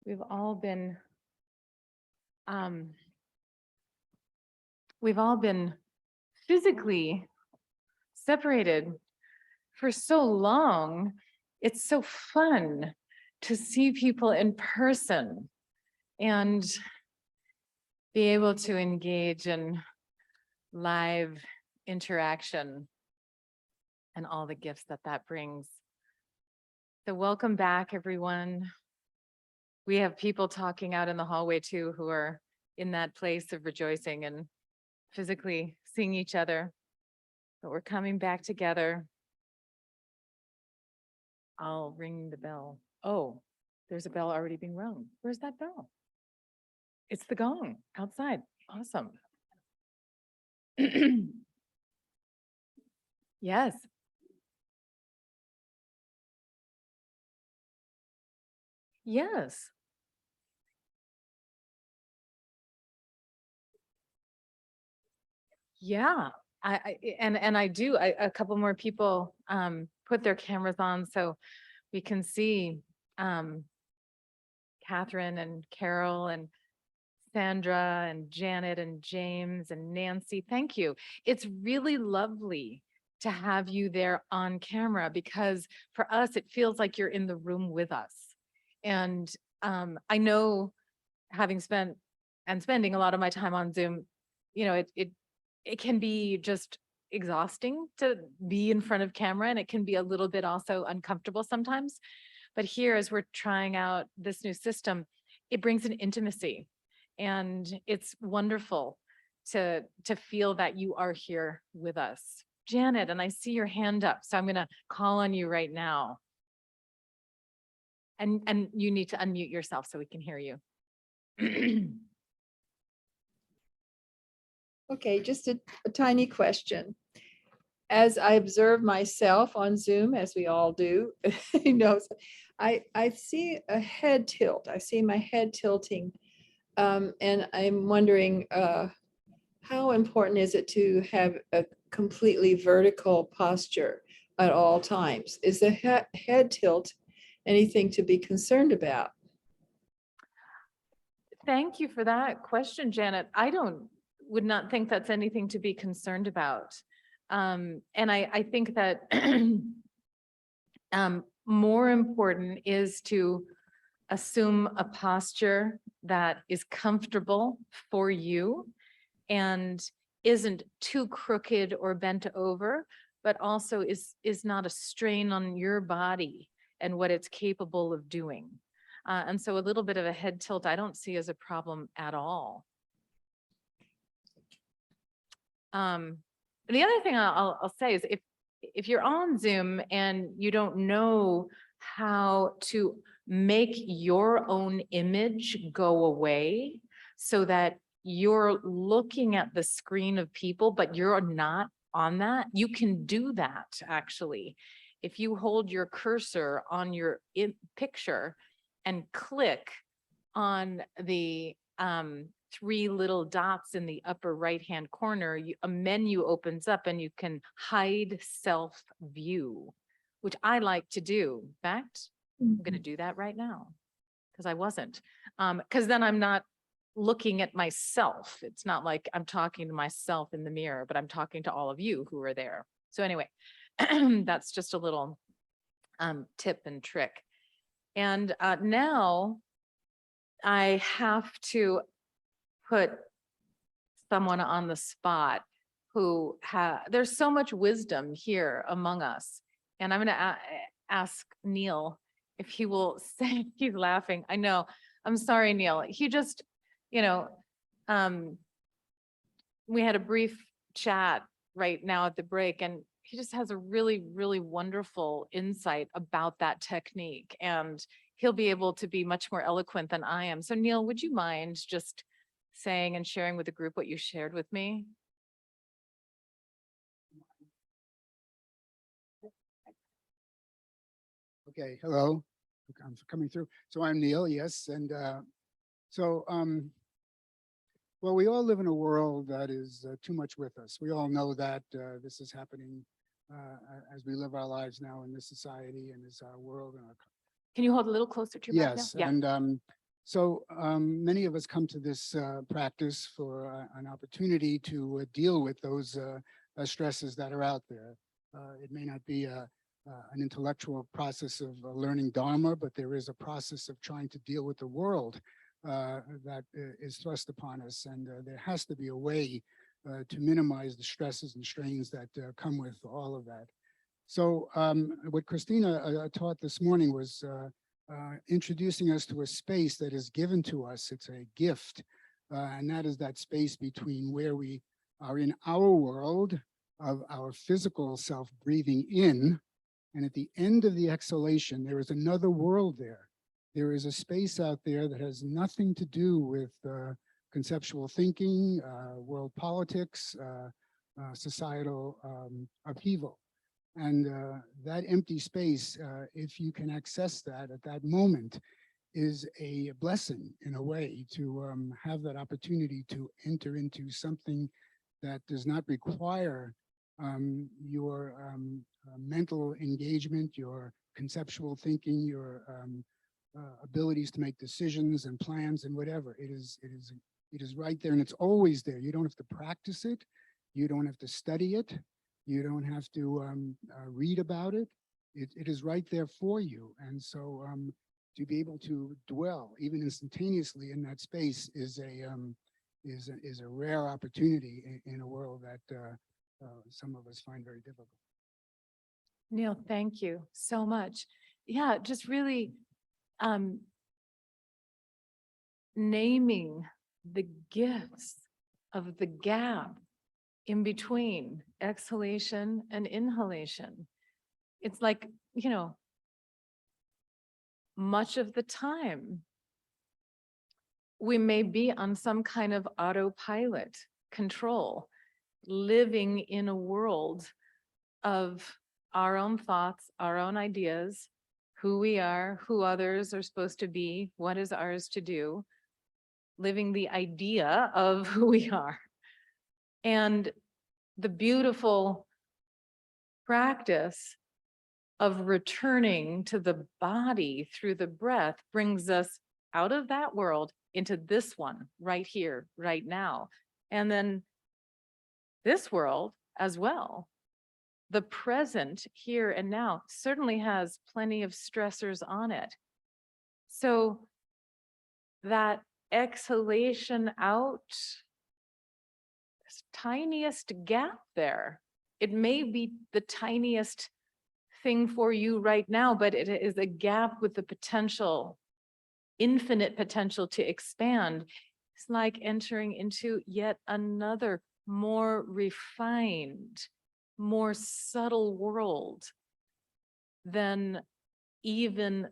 We've all been physically separated for so long. It's so fun to see people in person and be able to engage in live interaction and all the gifts that that brings. So welcome back, everyone. We have people talking out in the hallway too, who are in that place of rejoicing and physically seeing each other, but we're coming back together. I'll ring the bell. Oh, there's a bell already being rung. Where's that bell? It's the gong outside. Awesome. Yes. Yes. Yeah, I do. A couple more people put their cameras on so we can see Catherine and Carol and Sandra and Janet and James and Nancy. Thank you. It's really lovely to have you there on camera because for us, it feels like you're in the room with us. And I know having spending a lot of my time on Zoom, you know, it can be just exhausting to be in front of camera, and it can be a little bit also uncomfortable sometimes. But here, as we're trying out this new system, it brings an intimacy, and it's wonderful to feel that you are here with us. Janet, and I see your hand up, so I'm going to call on you right now. And you need to unmute yourself so we can hear you. Okay, just a tiny question. As I observe myself on Zoom, as we all do, I see a head tilt. I see my head tilting. And I'm wondering, how important is it to have a completely vertical posture at all times? Is the head tilt anything to be concerned about? Thank you for that question, Janet. I would not think that's anything to be concerned about. And I think that more important is to assume a posture that is comfortable for you and isn't too crooked or bent over, but also is not a strain on your body and what it's capable of doing. And so a little bit of a head tilt, I don't see as a problem at all. The other thing I'll say is if you're on Zoom and you don't know how to make your own image go away so that you're looking at the screen of people, but you're not on that, you can do that actually. If you hold your cursor on your picture and click on the 3 little dots in the upper right-hand corner, a menu opens up and you can hide self-view, which I like to do. In fact, I'm going to do that right now because I wasn't. Because then I'm not looking at myself. It's not like I'm talking to myself in the mirror, but I'm talking to all of you who are there. So anyway, that's just a little tip and trick. And now I have to put someone on the spot who there's so much wisdom here among us. And I'm going to ask Neil if he will say, he's laughing. I know. I'm sorry, Neil. He just, we had a brief chat right now at the break, and he just has a really, really wonderful insight about that technique. And he'll be able to be much more eloquent than I am. So Neil, would you mind just saying and sharing with the group what you shared with me? Okay, hello. I'm coming through. So I'm Neil, yes. And so, well, we all live in a world that is too much with us. We all know that this is happening as we live our lives now in this society and this world and our Can you hold a little closer to your mouth now? yes. Yeah. And so many of us come to this practice for an opportunity to deal with those stresses that are out there. It may not be an intellectual process of learning Dharma, but there is a process of trying to deal with the world that is thrust upon us. And there has to be a way to minimize the stresses and strains that come with all of that. So what Christina taught this morning was introducing us to a space that is given to us. It's a gift, and that is that space between where we are in our world of our physical self breathing in, and at the end of the exhalation, there is another world there. There is a space out there that has nothing to do with conceptual thinking, world politics, societal upheaval. And that empty space, if you can access that at that moment, is a blessing in a way to have that opportunity to enter into something that does not require your mental engagement, your conceptual thinking, your abilities to make decisions and plans and whatever. It is right there, and it's always there. You don't have to practice it. You don't have to study it. You don't have to read about it. It is right there for you. And so to be able to dwell even instantaneously in that space is a rare opportunity in a world that some of us find very difficult. Neil, thank you so much. Yeah, just really naming the gifts of the gap in between exhalation and inhalation. It's like, much of the time, we may be on some kind of autopilot control, living in a world of our own thoughts, our own ideas, who we are, who others are supposed to be, what is ours to do, living the idea of who we are. And the beautiful practice of returning to the body through the breath brings us out of that world into this one right here, right now. And then this world as well. The present here and now certainly has plenty of stressors on it. So that exhalation out, this tiniest gap there, it may be the tiniest thing for you right now, but it is a gap with the potential, infinite potential to expand. It's like entering into yet another more refined, more subtle world than even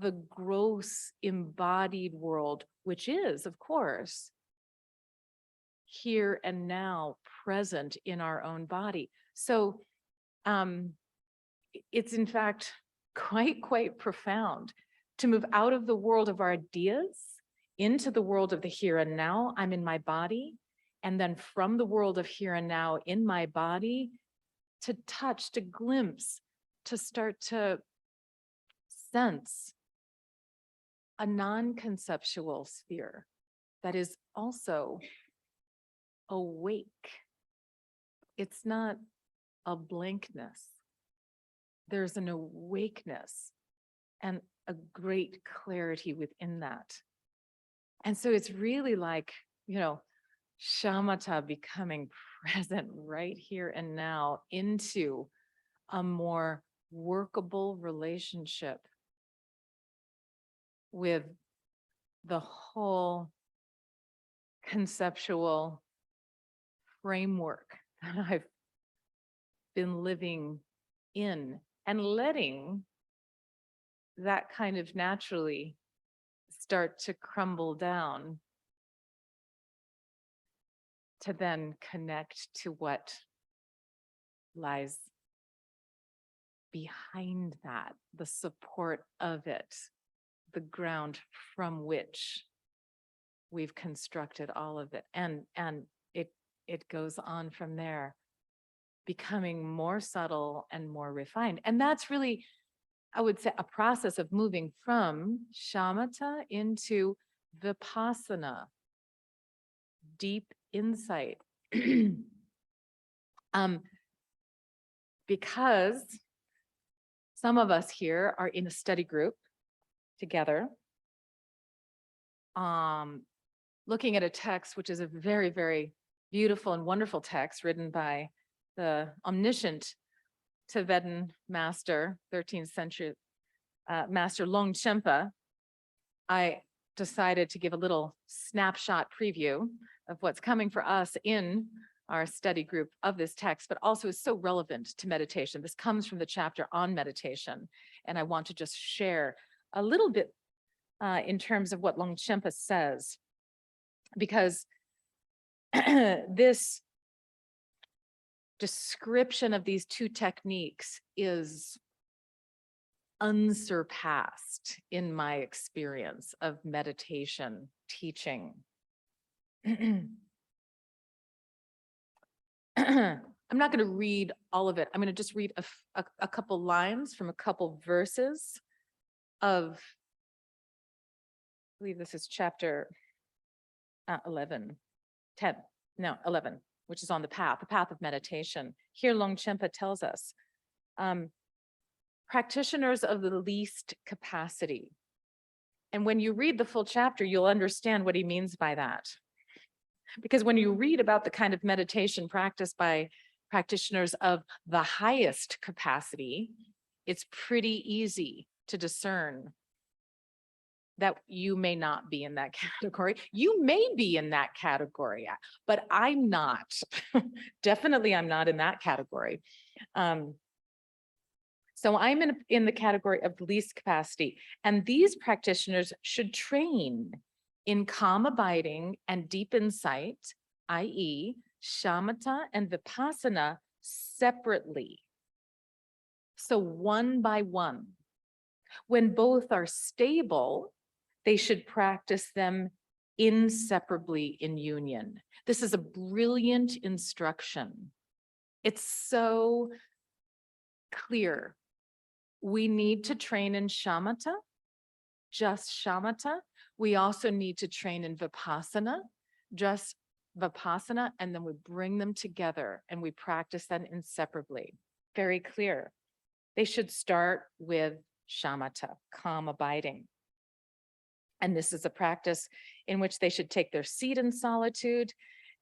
the gross embodied world, which is, of course, here and now present in our own body. So it's in fact quite profound to move out of the world of our ideas into the world of the here and now. I'm in my body. And then from the world of here and now in my body, to touch, to glimpse, to start to sense a non-conceptual sphere that is also awake. It's not a blankness. There's an awakeness and a great clarity within that. And so it's really like, shamatha becoming present right here and now into a more workable relationship with the whole conceptual framework that I've been living in, and letting that kind of naturally start to crumble down to then connect to what lies behind that, the support of it, the ground from which we've constructed all of it. And it goes on from there, becoming more subtle and more refined. And that's really, I would say, a process of moving from shamatha into vipassana, deep insight. Because some of us here are in a study group together, looking at a text, which is a very, very beautiful and wonderful text written by the omniscient Tibetan master, 13th century master Longchenpa. I decided to give a little snapshot preview of what's coming for us in our study group of this text, but also is so relevant to meditation. This comes from the chapter on meditation, and I want to just share a little bit in terms of what Longchenpa says, because this description of these two techniques is unsurpassed in my experience of meditation teaching. I'm not going to read all of it. I'm going to just read a couple lines from a couple verses of, I believe this is chapter 11, which is on the path of meditation. Here Longchenpa tells us, practitioners of the least capacity. And when you read the full chapter, you'll understand what he means by that. Because when you read about the kind of meditation practiced by practitioners of the highest capacity, it's pretty easy to discern that you may not be in that category. You may be in that category, but I'm not. Definitely, I'm not in that category. So I'm in the category of the least capacity. And these practitioners should train in calm abiding and deep insight, i.e. shamatha and vipassana separately. So one by one. When both are stable, they should practice them inseparably in union. This is a brilliant instruction. It's so clear. We need to train in shamatha, just shamatha. We also need to train in vipassana, just vipassana, and then we bring them together and we practice them inseparably. Very clear. They should start with shamatha, calm abiding. And this is a practice in which they should take their seat in solitude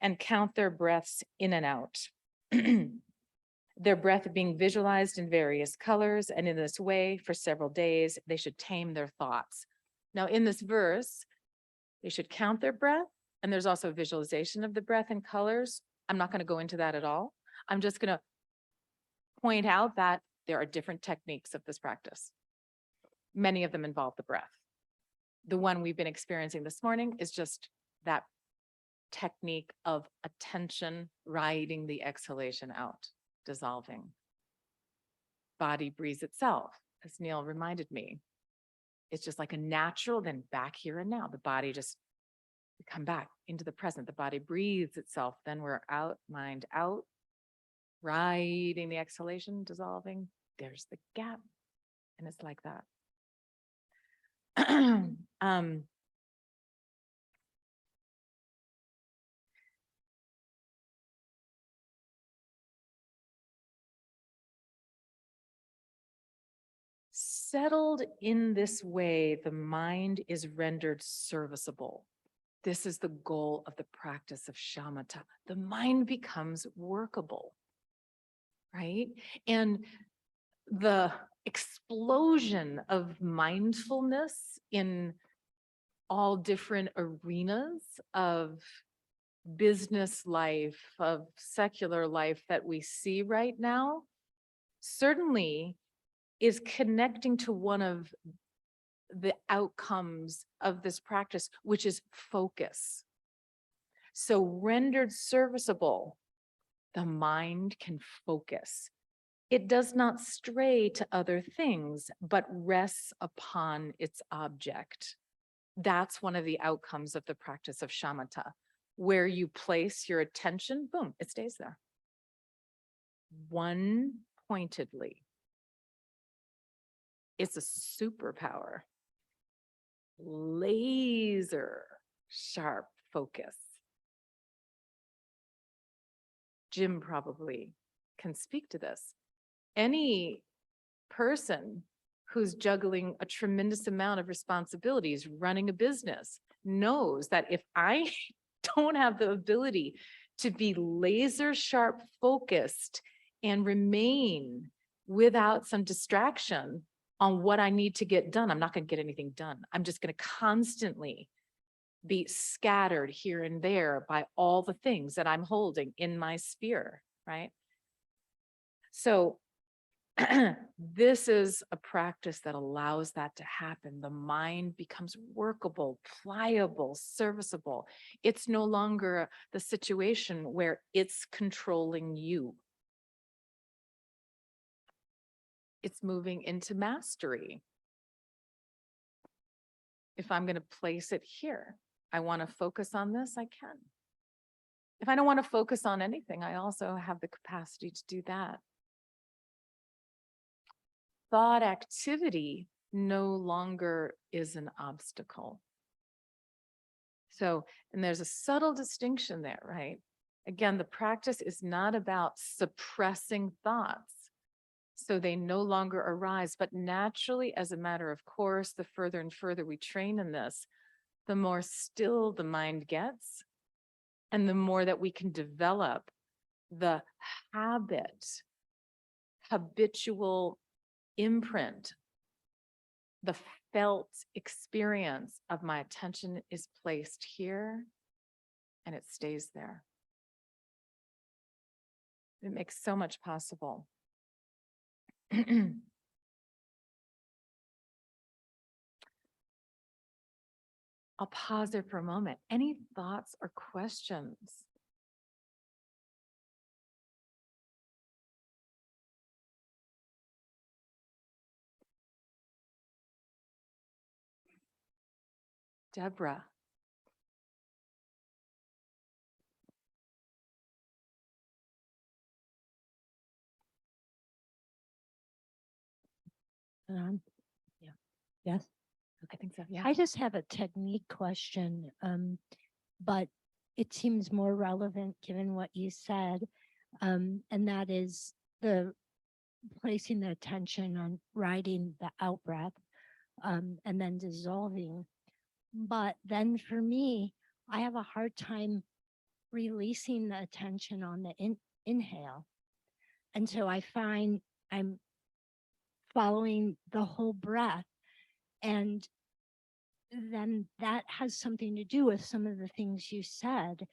and count their breaths in and out. Their breath being visualized in various colors, and in this way, for several days, they should tame their thoughts. Now, in this verse, they should count their breath, and there's also a visualization of the breath in colors. I'm not going to go into that at all. I'm just going to point out that there are different techniques of this practice. Many of them involve the breath. The one we've been experiencing this morning is just that technique of attention riding the exhalation out, dissolving. Body breathes itself, as Neil reminded me. It's just like a natural, then back here and now. The body just come back into the present. The body breathes itself. Then we're out, mind out, riding the exhalation, dissolving. There's the gap. And it's like that. Settled in this way, the mind is rendered serviceable. This is the goal of the practice of shamatha. The mind becomes workable, right? And the explosion of mindfulness in all different arenas of business life, of secular life that we see right now, certainly is connecting to one of the outcomes of this practice, which is focus. So rendered serviceable, the mind can focus. It does not stray to other things, but rests upon its object. That's one of the outcomes of the practice of shamatha, where you place your attention, boom, it stays there. One pointedly. It's a superpower. Laser sharp focus. Jim probably can speak to this. Any person who's juggling a tremendous amount of responsibilities, running a business, knows that if I don't have the ability to be laser sharp focused and remain without some distraction on what I need to get done, I'm not going to get anything done. I'm just going to constantly be scattered here and there by all the things that I'm holding in my sphere, right? So this is a practice that allows that to happen. The mind becomes workable, pliable, serviceable. It's no longer the situation where it's controlling you. It's moving into mastery. If I'm going to place it here, I want to focus on this, I can. If I don't want to focus on anything, I also have the capacity to do that. Thought activity no longer is an obstacle. So, and there's a subtle distinction there, right? Again, the practice is not about suppressing thoughts, so they no longer arise, but naturally, as a matter of course, the further and further we train in this, the more still the mind gets, and the more that we can develop the habitual imprint, the felt experience of my attention is placed here and it stays there. It makes so much possible. I'll pause there for a moment. Any thoughts or questions? Deborah. Yeah. Yes. I think so. Yeah. I just have a technique question, but it seems more relevant given what you said, and that is the placing the attention on riding the out breath, and then dissolving. But then for me, I have a hard time releasing the attention on the inhale. And so I find I'm following the whole breath. And then that has something to do with some of the things you said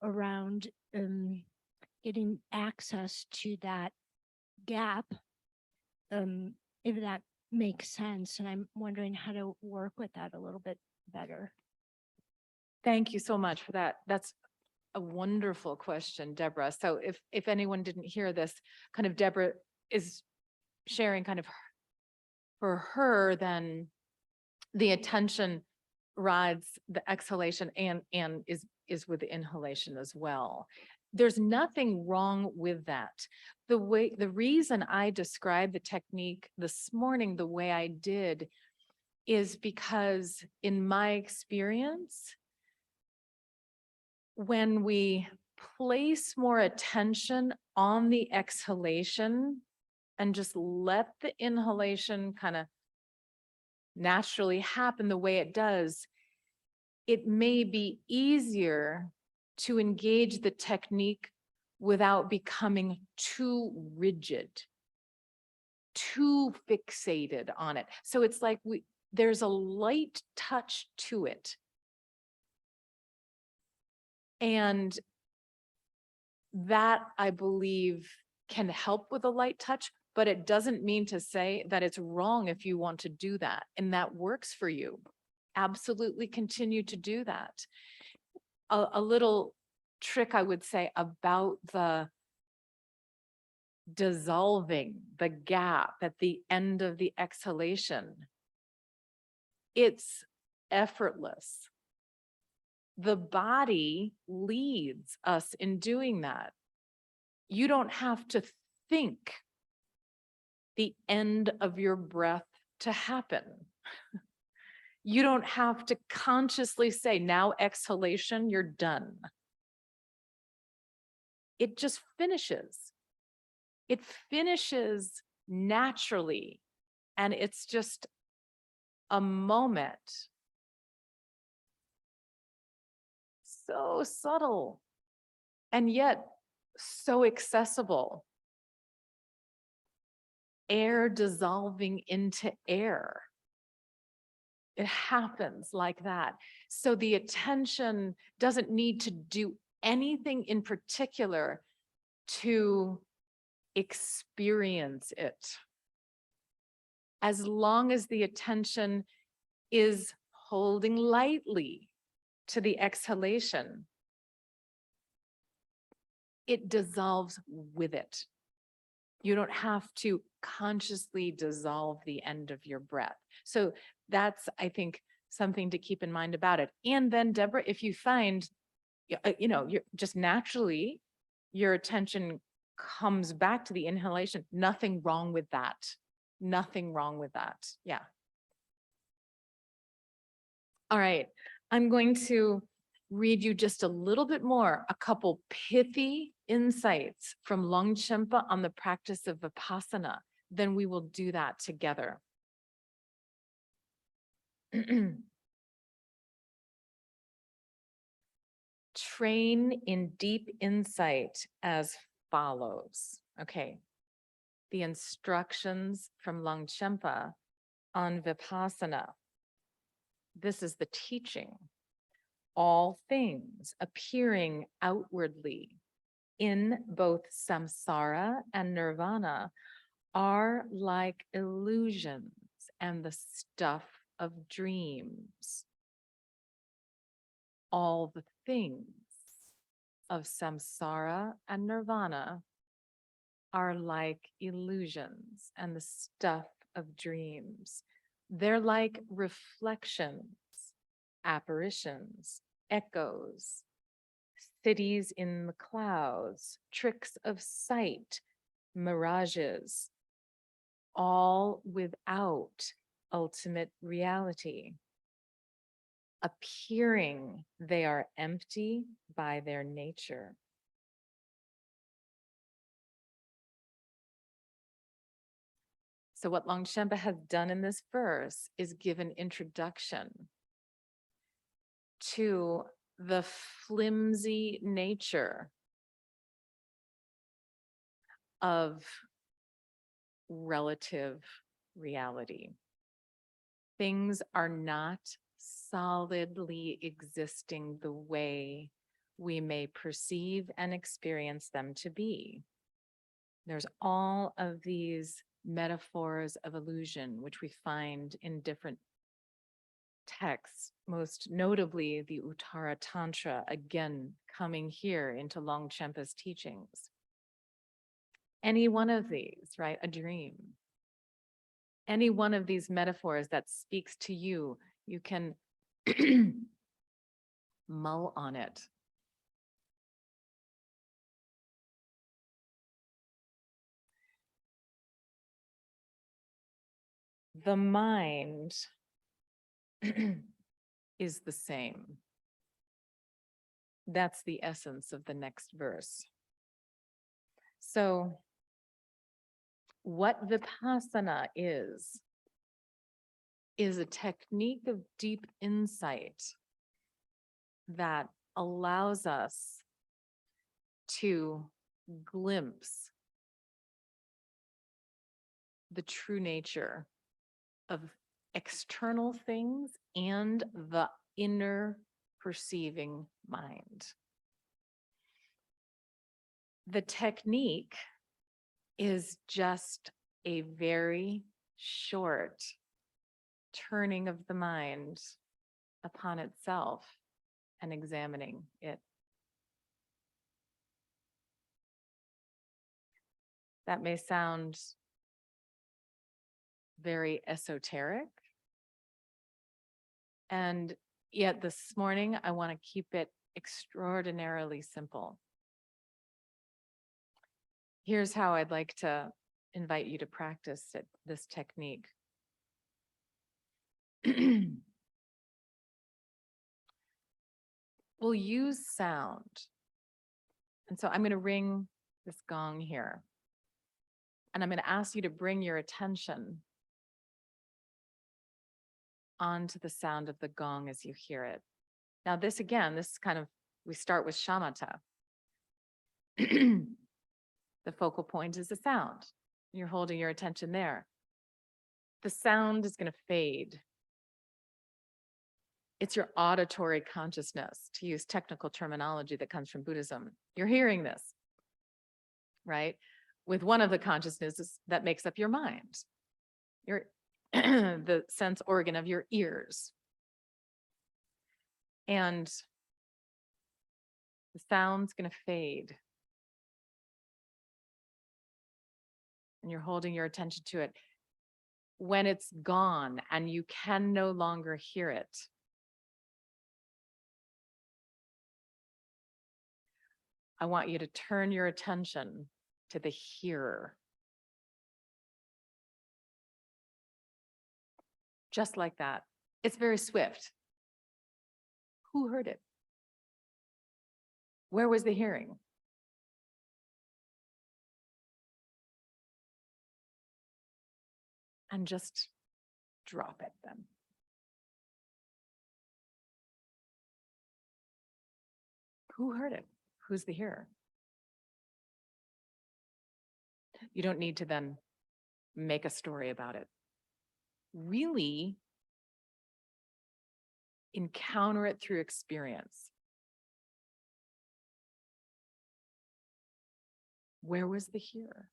around getting access to that gap, if that makes sense. And I'm wondering how to work with that a little bit better. Thank you so much for that. That's a wonderful question, Deborah. So if anyone didn't hear this, kind of Deborah is sharing kind of for her, then the attention rides the exhalation and is with the inhalation as well. There's nothing wrong with that. The reason I described the technique this morning the way I did is because in my experience, when we place more attention on the exhalation and just let the inhalation kind of naturally happen the way it does, it may be easier to engage the technique without becoming too rigid, too fixated on it. So it's like there's a light touch to it. And that, I believe, can help with a light touch, but it doesn't mean to say that it's wrong if you want to do that and that works for you. Absolutely continue to do that. A little trick I would say about the dissolving the gap at the end of the exhalation. It's effortless. The body leads us in doing that. You don't have to think the end of your breath to happen. You don't have to consciously say, now exhalation, you're done. It just finishes. It finishes naturally. And it's just a moment. So subtle and yet so accessible. Air dissolving into air. It happens like that. So the attention doesn't need to do anything in particular to experience it. As long as the attention is holding lightly to the exhalation, it dissolves with it. You don't have to consciously dissolve the end of your breath. So that's, I think, something to keep in mind about it. And then, Deborah, if you find, you're just naturally, your attention comes back to the inhalation, nothing wrong with that. Nothing wrong with that. Yeah. All right. I'm going to read you just a little bit more, a couple pithy insights from Longchenpa on the practice of Vipassana. Then we will do that together. Train in deep insight as follows. Okay. The instructions from Longchenpa on Vipassana. This is the teaching. All things appearing outwardly in both samsara and nirvana are like illusions and the stuff of dreams. All the things of samsara and nirvana are like illusions and the stuff of dreams. They're like reflections, apparitions, echoes, cities in the clouds, tricks of sight, mirages, all without ultimate reality. Appearing, they are empty by their nature. So what Longchenpa has done in this verse is give an introduction to the flimsy nature of relative reality. Things are not solidly existing the way we may perceive and experience them to be. There's all of these metaphors of illusion, which we find in different texts, most notably the Uttara Tantra, again, coming here into Longchenpa's teachings. Any one of these, right? A dream. Any one of these metaphors that speaks to you, you can mull on it. The mind is the same. That's the essence of the next verse. So what Vipassana is a technique of deep insight that allows us to glimpse the true nature of external things and the inner perceiving mind. The technique is just a very short turning of the mind upon itself and examining it. That may sound very esoteric. And yet this morning, I want to keep it extraordinarily simple. Here's how I'd like to invite you to practice this technique. We'll use sound. And so I'm going to ring this gong here. And I'm going to ask you to bring your attention onto the sound of the gong as you hear it. Now this again, we start with shamatha. The focal point is the sound. You're holding your attention there. The sound is going to fade. It's your auditory consciousness, to use technical terminology that comes from Buddhism. You're hearing this, right? With one of the consciousnesses that makes up your mind, the sense organ of your ears. And the sound's going to fade. And you're holding your attention to it. When it's gone and you can no longer hear it, I want you to turn your attention to the hearer. Just like that. It's very swift. Who heard it? Where was the hearing? And just drop it then. Who heard it? Who's the hearer? You don't need to then make a story about it. Really encounter it through experience. Where was the hearer?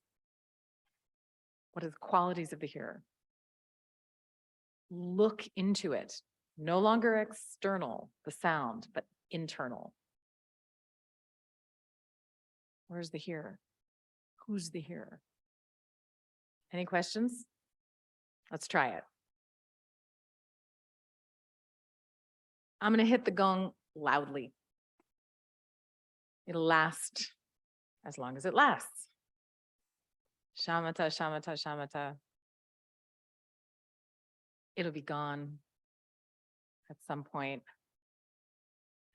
What are the qualities of the hearer? Look into it. No longer external, the sound, but internal. Where's the hearer? Who's the hearer? Any questions? Let's try it. I'm going to hit the gong loudly. It'll last as long as it lasts. Shamatha, shamatha, shamatha. It'll be gone at some point.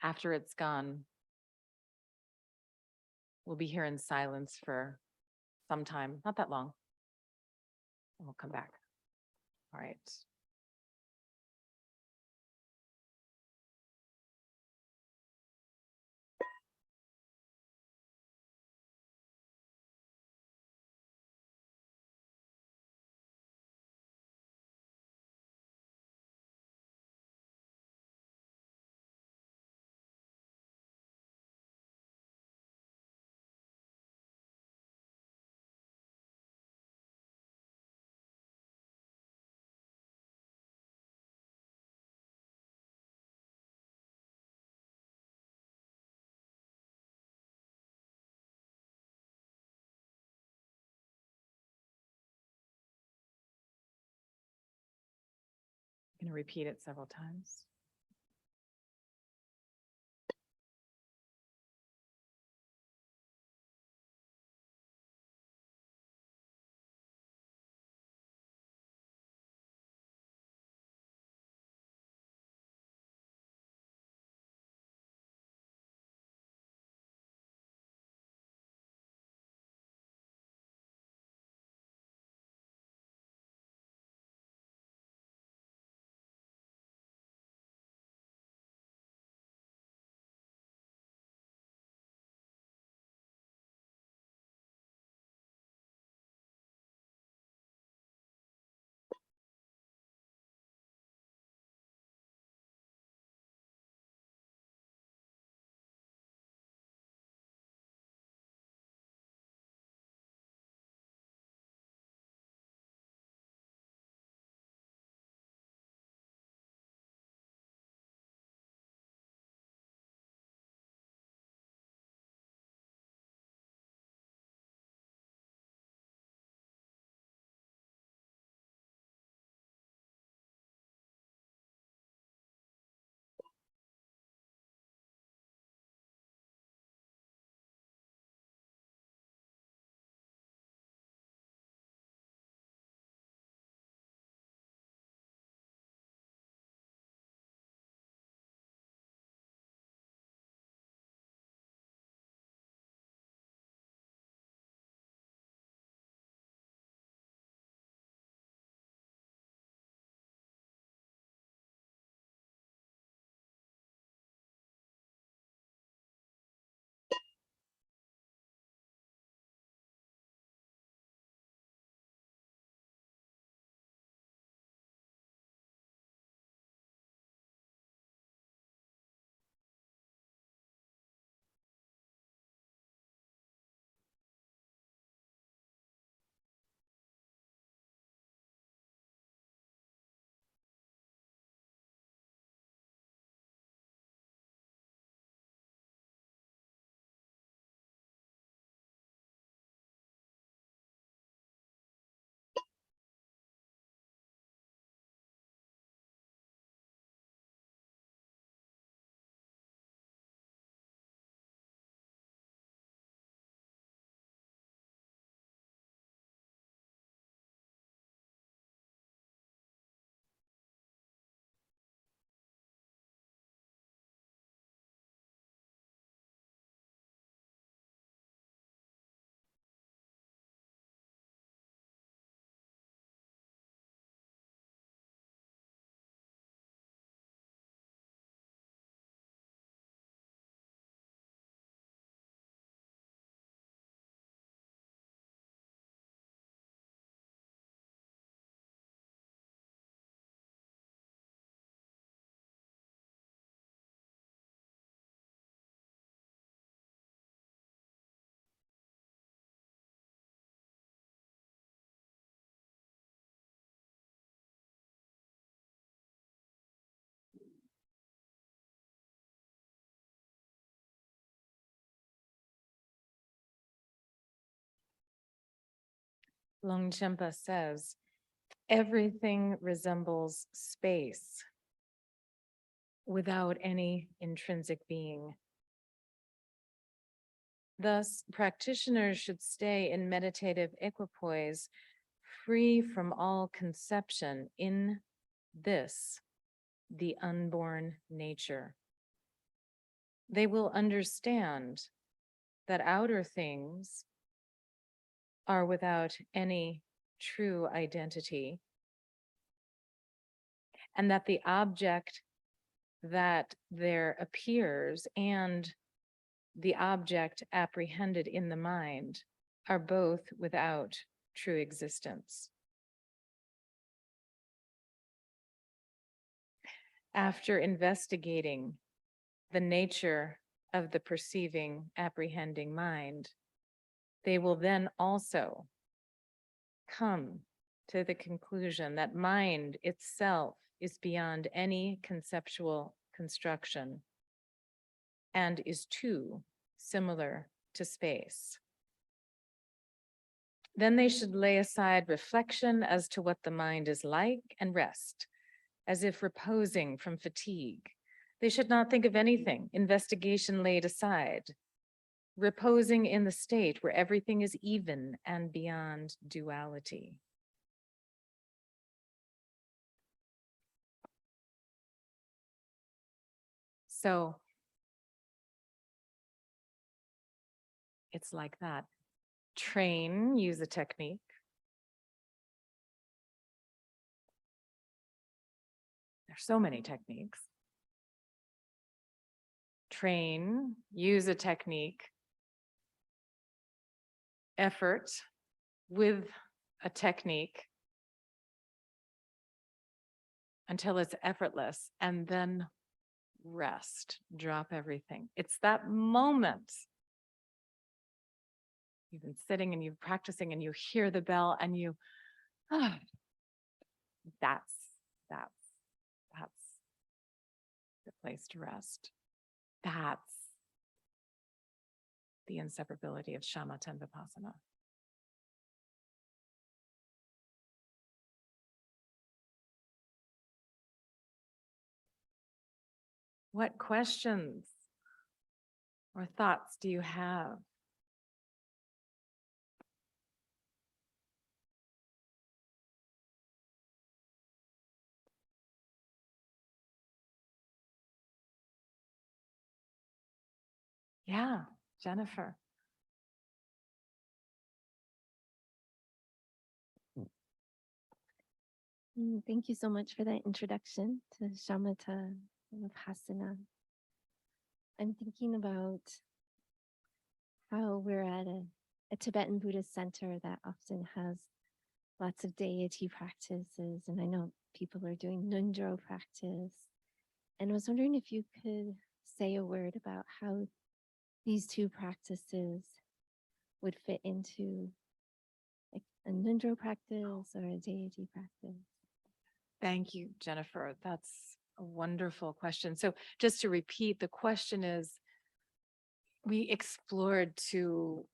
After it's gone, we'll be here in silence for some time, not that long. And we'll come back. All right. I'm going to repeat it several times. Longchenpa says, everything resembles space without any intrinsic being. Thus, practitioners should stay in meditative equipoise, free from all conception in this, the unborn nature. They will understand that outer things are without any true identity, and that the object that there appears and the object apprehended in the mind are both without true existence. After investigating the nature of the perceiving, apprehending mind, they will then also come to the conclusion that mind itself is beyond any conceptual construction and is too similar to space. Then they should lay aside reflection as to what the mind is like and rest, as if reposing from fatigue. They should not think of anything, investigation laid aside, reposing in the state where everything is even and beyond duality. So it's like that. Train, use a technique. There's so many techniques. Train, use a technique. Effort with a technique until it's effortless, and then rest, drop everything. It's that moment. You've been sitting and you're practicing and you hear the bell and you, that's the place to rest. That's the inseparability of shamatha and vipassana. What questions or thoughts do you have? Yeah, Jennifer. Thank you so much for that introduction to shamatha and vipassana. I'm thinking about how we're at a Tibetan Buddhist center that often has lots of deity practices, and I know people are doing Nundro practice. And I was wondering if you could say a word about how these two practices would fit into like a Nundro practice or a deity practice. Thank you, Jennifer. That's a wonderful question. So just to repeat, the question is, we explored two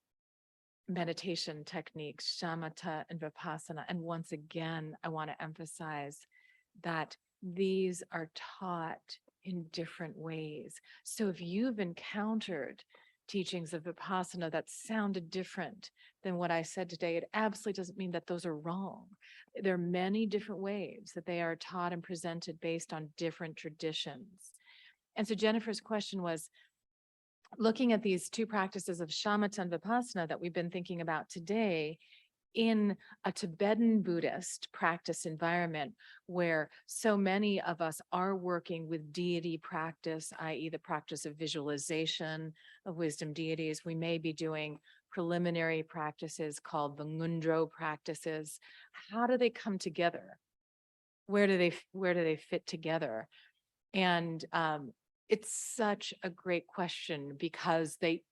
meditation techniques, shamatha and vipassana. And once again, I want to emphasize that these are taught in different ways. So if you've encountered teachings of vipassana that sounded different than what I said today, it absolutely doesn't mean that those are wrong. There are many different ways that they are taught and presented based on different traditions. And so Jennifer's question was, looking at these two practices of shamatha and vipassana that we've been thinking about today in a Tibetan Buddhist practice environment where so many of us are working with deity practice, i.e. the practice of visualization of wisdom deities. We may be doing preliminary practices called the Ngundro practices. How do they come together? Where do they fit together? And it's such a great question because they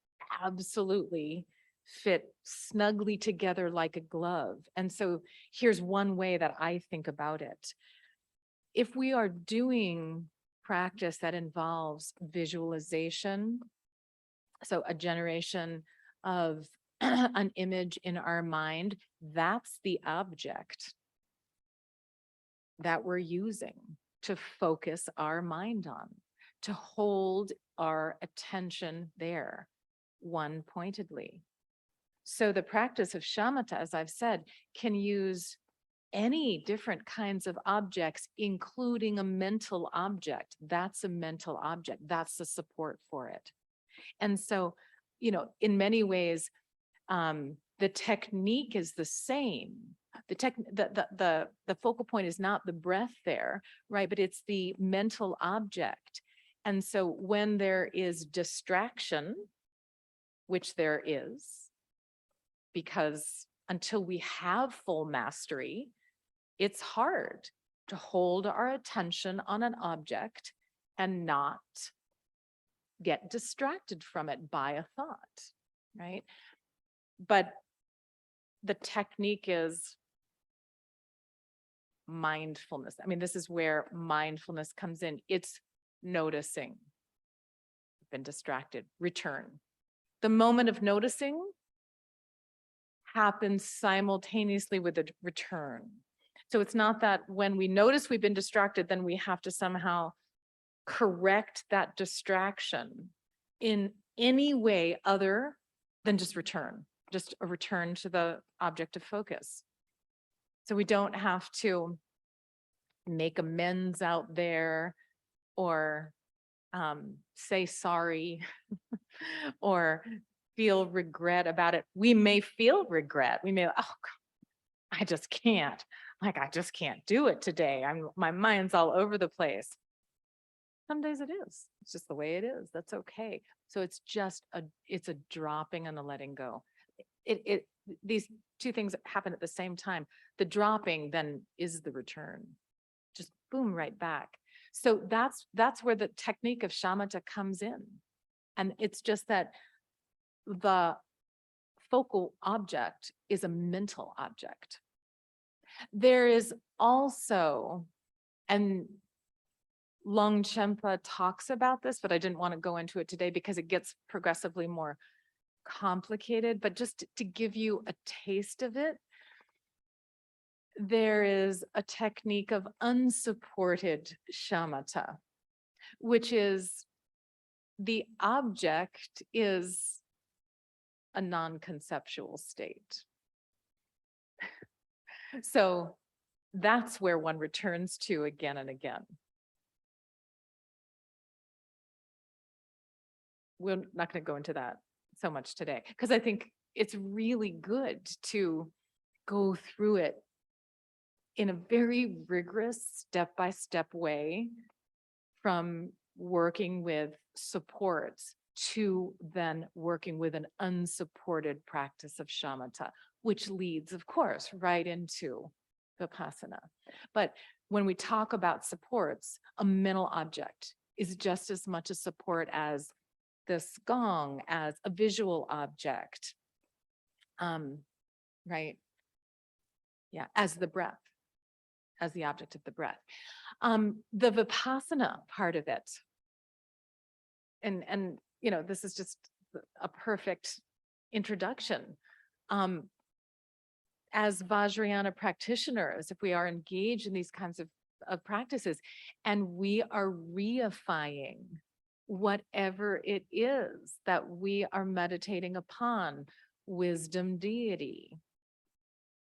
absolutely fit snugly together like a glove. And so here's one way that I think about it. If we are doing practice that involves visualization, so a generation of an image in our mind, that's the object that we're using to focus our mind on, to hold our attention there one pointedly. So the practice of shamatha, as I've said, can use any different kinds of objects, including a mental object. That's a mental object. That's the support for it. And so, in many ways, the technique is the same. The focal point is not the breath there, right? But it's the mental object. And so when there is distraction, which there is, because until we have full mastery, it's hard to hold our attention on an object and not get distracted from it by a thought, right? But the technique is mindfulness. I mean, this is where mindfulness comes in. It's noticing. Been distracted, return. The moment of noticing happens simultaneously with a return. So it's not that when we notice we've been distracted, then we have to somehow correct that distraction in any way other than just return, just a return to the object of focus. So we don't have to make amends out there or say sorry or feel regret about it. We may feel regret. We may, oh, God, I just can't. I just can't do it today. My mind's all over the place. Some days it is. It's just the way it is. That's okay. So it's just it's a dropping and a letting go. These two things happen at the same time. The dropping then is the return. Just boom, right back. So that's where the technique of shamatha comes in. And it's just that the focal object is a mental object. There is also, and Longchenpa talks about this, but I didn't want to go into it today because it gets progressively more complicated, but just to give you a taste of it, there is a technique of unsupported shamatha, which is the object is a non-conceptual state. So that's where one returns to again and again. We're not going to go into that so much today, because I think it's really good to go through it in a very rigorous step-by-step way, from working with supports to then working with an unsupported practice of shamatha, which leads, of course, right into vipassana. But when we talk about supports, a mental object is just as much a support as this gong, as a visual object, right? Yeah, as the breath, as the object of the breath. The vipassana part of it, and this is just a perfect introduction. As Vajrayana practitioners, if we are engaged in these kinds of practices, and we are reifying whatever it is that we are meditating upon, wisdom deity,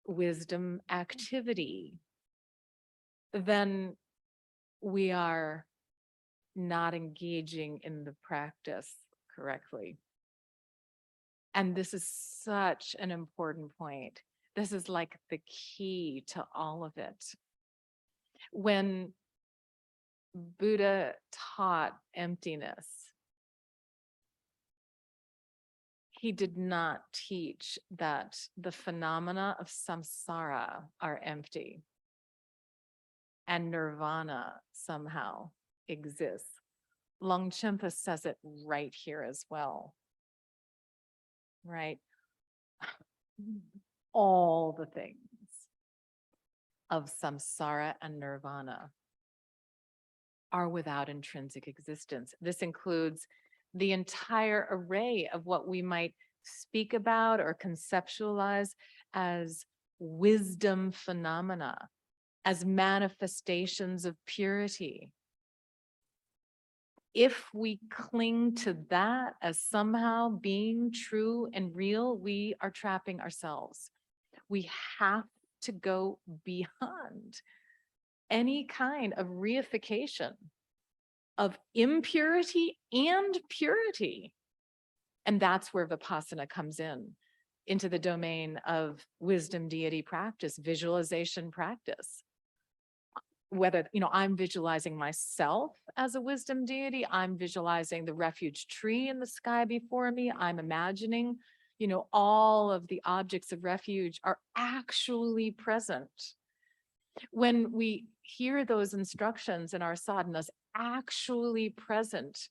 wisdom activity, then we are not engaging in the practice correctly. And this is such an important point. This is like the key to all of it. When Buddha taught emptiness, he did not teach that the phenomena of samsara are empty and nirvana somehow exists. Longchenpa says it right here as well, right? All the things of samsara and nirvana are without intrinsic existence. This includes the entire array of what we might speak about or conceptualize as wisdom phenomena, as manifestations of purity. If we cling to that as somehow being true and real, we are trapping ourselves. We have to go beyond any kind of reification of impurity and purity. And that's where Vipassana comes in, into the domain of wisdom deity practice, visualization practice. Whether, I'm visualizing myself as a wisdom deity, I'm visualizing the refuge tree in the sky before me, I'm imagining, all of the objects of refuge are actually present. When we hear those instructions in our sadhanas, actually present,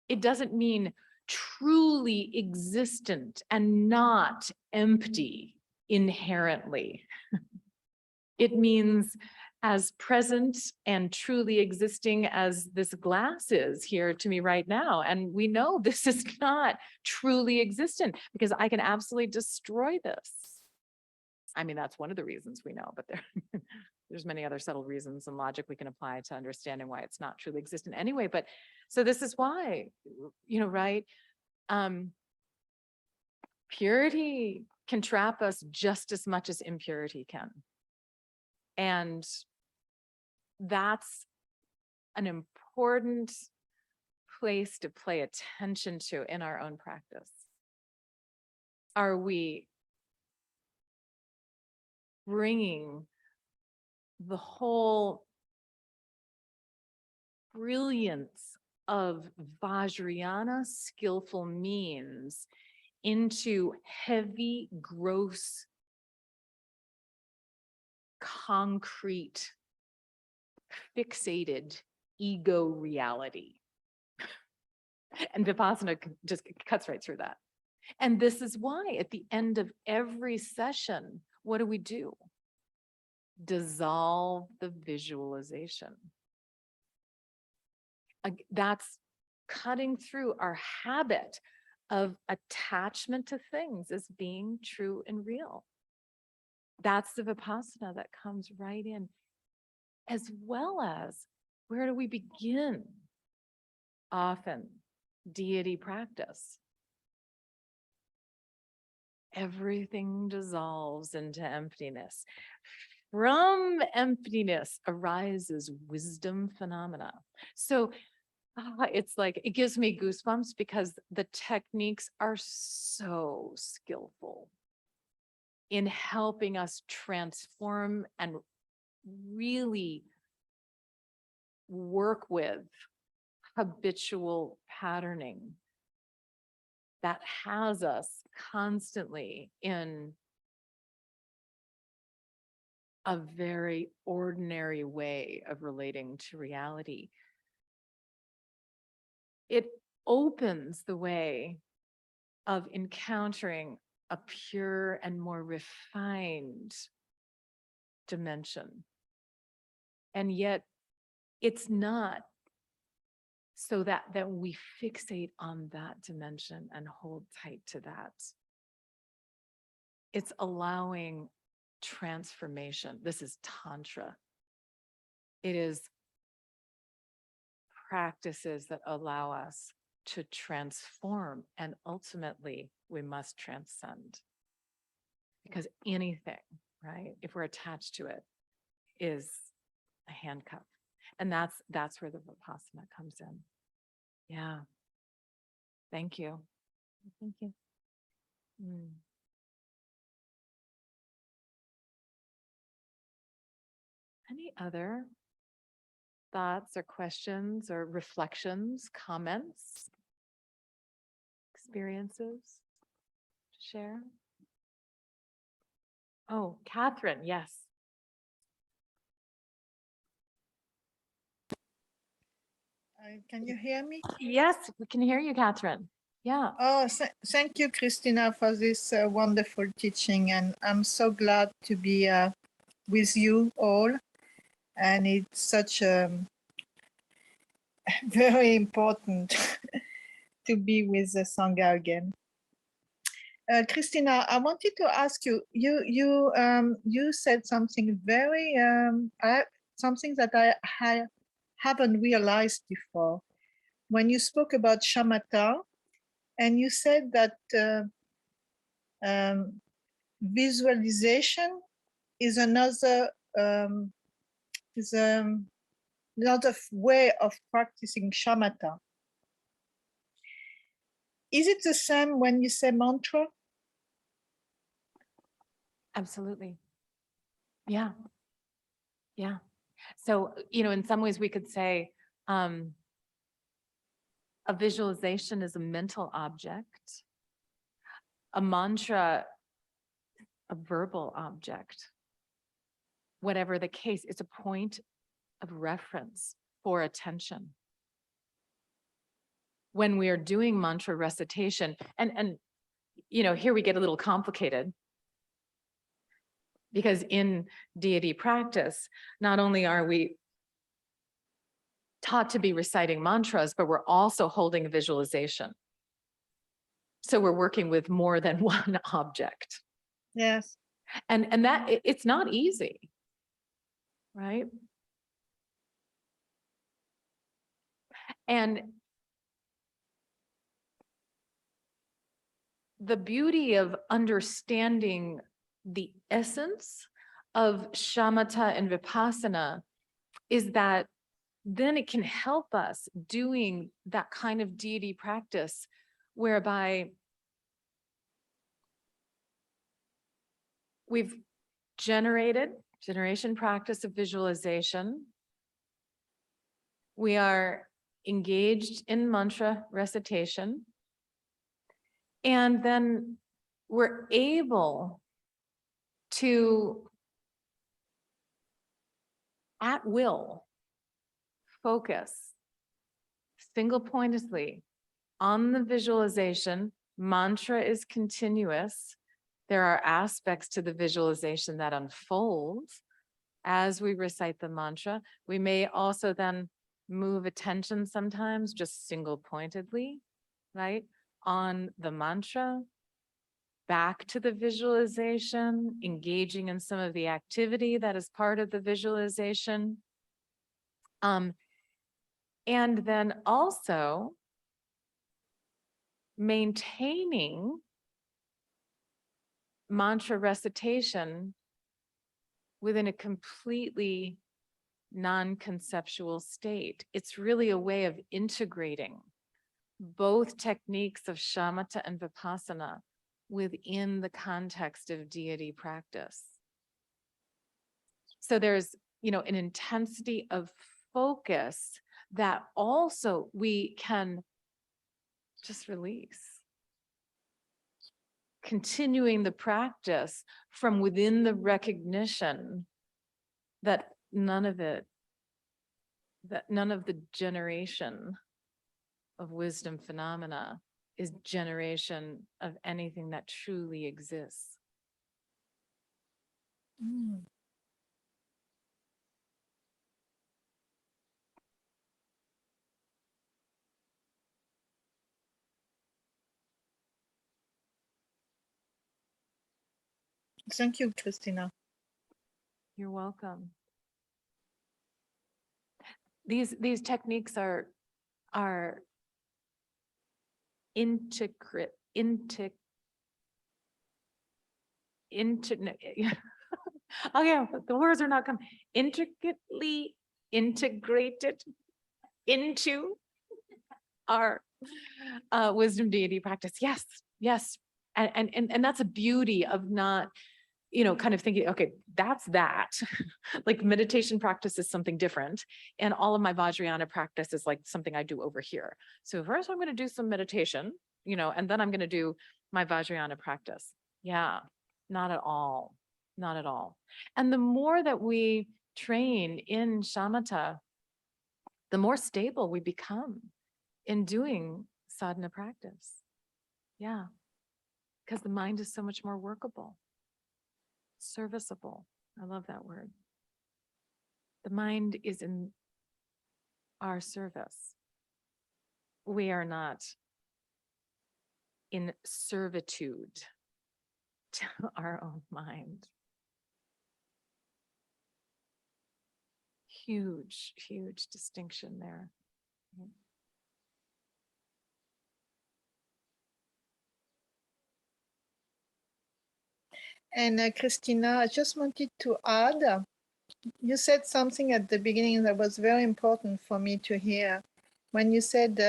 it doesn't mean truly existent and not empty inherently. It means as present and truly existing as this glass is here to me right now. And we know this is not truly existent because I can absolutely destroy this. I mean, that's one of the reasons we know, but there's many other subtle reasons and logic we can apply to understanding why it's not truly existent anyway. But so this is why, right? Purity can trap us just as much as impurity can. And that's an important place to pay attention to in our own practice. Are we bringing the whole brilliance of Vajrayana skillful means into heavy, gross, concrete, fixated ego reality? And Vipassana just cuts right through that. And this is why at the end of every session, what do? Dissolve the visualization. That's cutting through our habit of attachment to things as being true and real. That's the Vipassana that comes right in, as well as where do we begin? Often, deity practice. Everything dissolves into emptiness. From emptiness arises wisdom phenomena. So it's like, it gives me goosebumps because the techniques are so skillful in helping us transform and really work with habitual patterning that has us constantly in a very ordinary way of relating to reality. It opens the way of encountering a pure and more refined dimension. And yet it's not so that we fixate on that dimension and hold tight to that. It's allowing transformation. This is Tantra. It is practices that allow us to transform, and ultimately we must transcend. Because anything, right, if we're attached to it, is a handcuff. And that's where the Vipassana comes in. Yeah. Thank you. Thank you. Any other thoughts or questions or reflections, comments, experiences to share? Oh, Catherine, yes. Can you hear me? Yes, we can hear you, Catherine. Yeah. Oh, thank you, Christina, for this wonderful teaching. And I'm so glad to be with you all. And it's such very important to be with the Sangha again. Christina, I wanted to ask you. You said something very something that I haven't realized before. When you spoke about shamatha, and you said that visualization is another another way of practicing shamatha. Is it the same when you say mantra? Absolutely. Yeah. Yeah. So, in some ways we could say, a visualization is a mental object, a mantra, a verbal object. Whatever the case, it's a point of reference for attention. When we are doing mantra recitation, and here we get a little complicated, because in deity practice, not only are we taught to be reciting mantras, but we're also holding a visualization. So we're working with more than one object. Yes. And that it's not easy, right? And the beauty of understanding the essence of shamatha and vipassana is that then it can help us doing that kind of deity practice whereby we've generation practice of visualization. We are engaged in mantra recitation. And then we're able to, at will, focus single-pointedly on the visualization. Mantra is continuous. There are aspects to the visualization that unfold as we recite the mantra. We may also then move attention sometimes just single-pointedly, right, on the mantra, back to the visualization, engaging in some of the activity that is part of the visualization. And then also maintaining mantra recitation within a completely non-conceptual state. It's really a way of integrating both techniques of shamatha and vipassana within the context of deity practice. So there's, an intensity of focus that also we can just release. Continuing the practice from within the recognition that none of the generation of wisdom phenomena is generation of anything that truly exists. Thank you, Christina. You're welcome. These techniques are integrate okay, the words are not coming. Intricately integrated into our wisdom deity practice. Yes. And that's a beauty of not, kind of thinking, okay, that's that. Like meditation practice is something different. And all of my Vajrayana practice is like something I do over here. So first I'm going to do some meditation, and then I'm going to do my Vajrayana practice. Yeah, not at all. Not at all. And the more that we train in shamatha, the more stable we become in doing sadhana practice. Yeah, because the mind is so much more workable, serviceable. I love that word. The mind is in our service. We are not in servitude to our own mind. Huge, huge distinction there. And Christina, I just wanted to add, you said something at the beginning that was very important for me to hear. When you said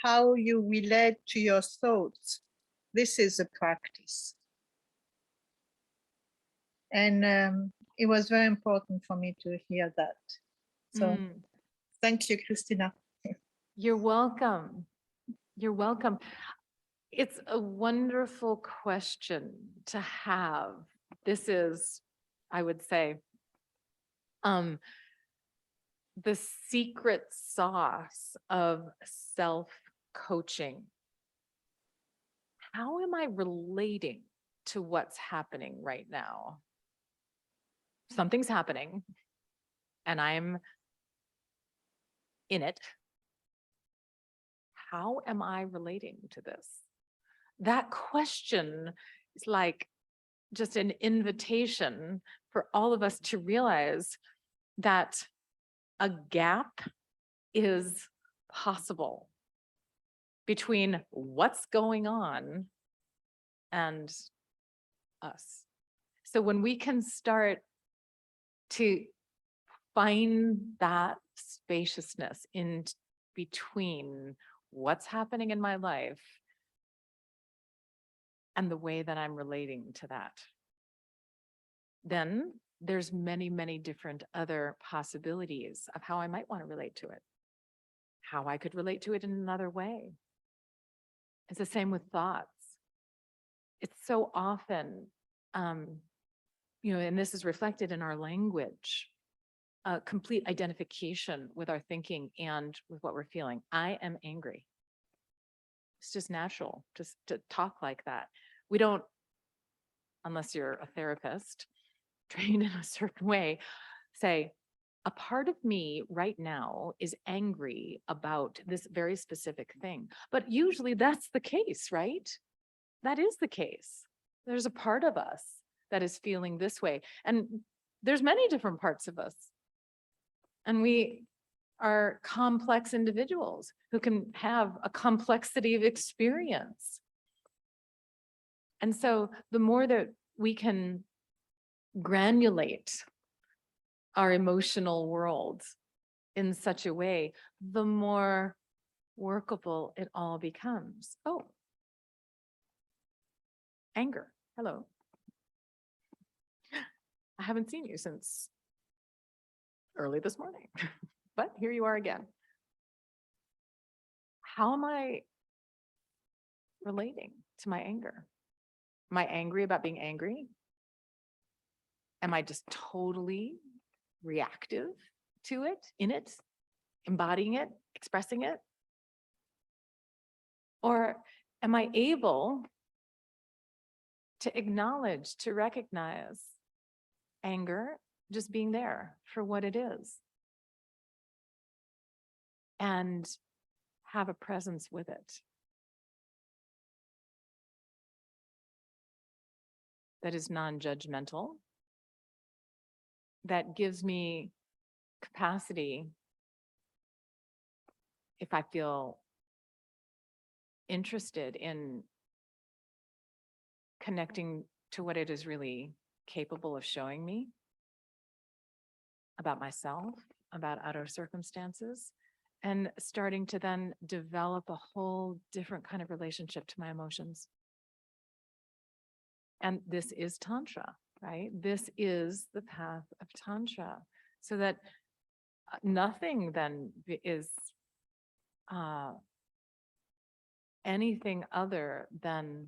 how you relate to your thoughts, this is a practice. And it was very important for me to hear that. So thank you, Christina. You're welcome. You're welcome. It's a wonderful question to have. This is, I would say, the secret sauce of self-coaching. How am I relating to what's happening right now? Something's happening and I'm in it. How am I relating to this? That question is like just an invitation for all of us to realize that a gap is possible between what's going on and us. So when we can start to find that spaciousness in between what's happening in my life and the way that I'm relating to that, then there's many, many different other possibilities of how I might want to relate to it, how I could relate to it in another way. It's the same with thoughts. It's so often, and this is reflected in our language, a complete identification with our thinking and with what we're feeling. I am angry. It's just natural just to talk like that. We don't, unless you're a therapist, trained in a certain way, say, a part of me right now is angry about this very specific thing. But usually that's the case, right? That is the case. There's a part of us that is feeling this way. And there's many different parts of us. And we are complex individuals who can have a complexity of experience. And so the more that we can granulate our emotional world in such a way, the more workable it all becomes. Oh, anger. Hello. I haven't seen you since early this morning, but here you are again. How am I relating to my anger? Am I angry about being angry? Am I just totally reactive to it, in it, embodying it, expressing it? Or am I able to acknowledge, to recognize anger just being there for what it is and have a presence with it that is non-judgmental, that gives me capacity, if I feel interested in connecting to what it is really capable of showing me about myself, about outer circumstances, and starting to then develop a whole different kind of relationship to my emotions. And this is Tantra, right? This is the path of Tantra, so that nothing then is anything other than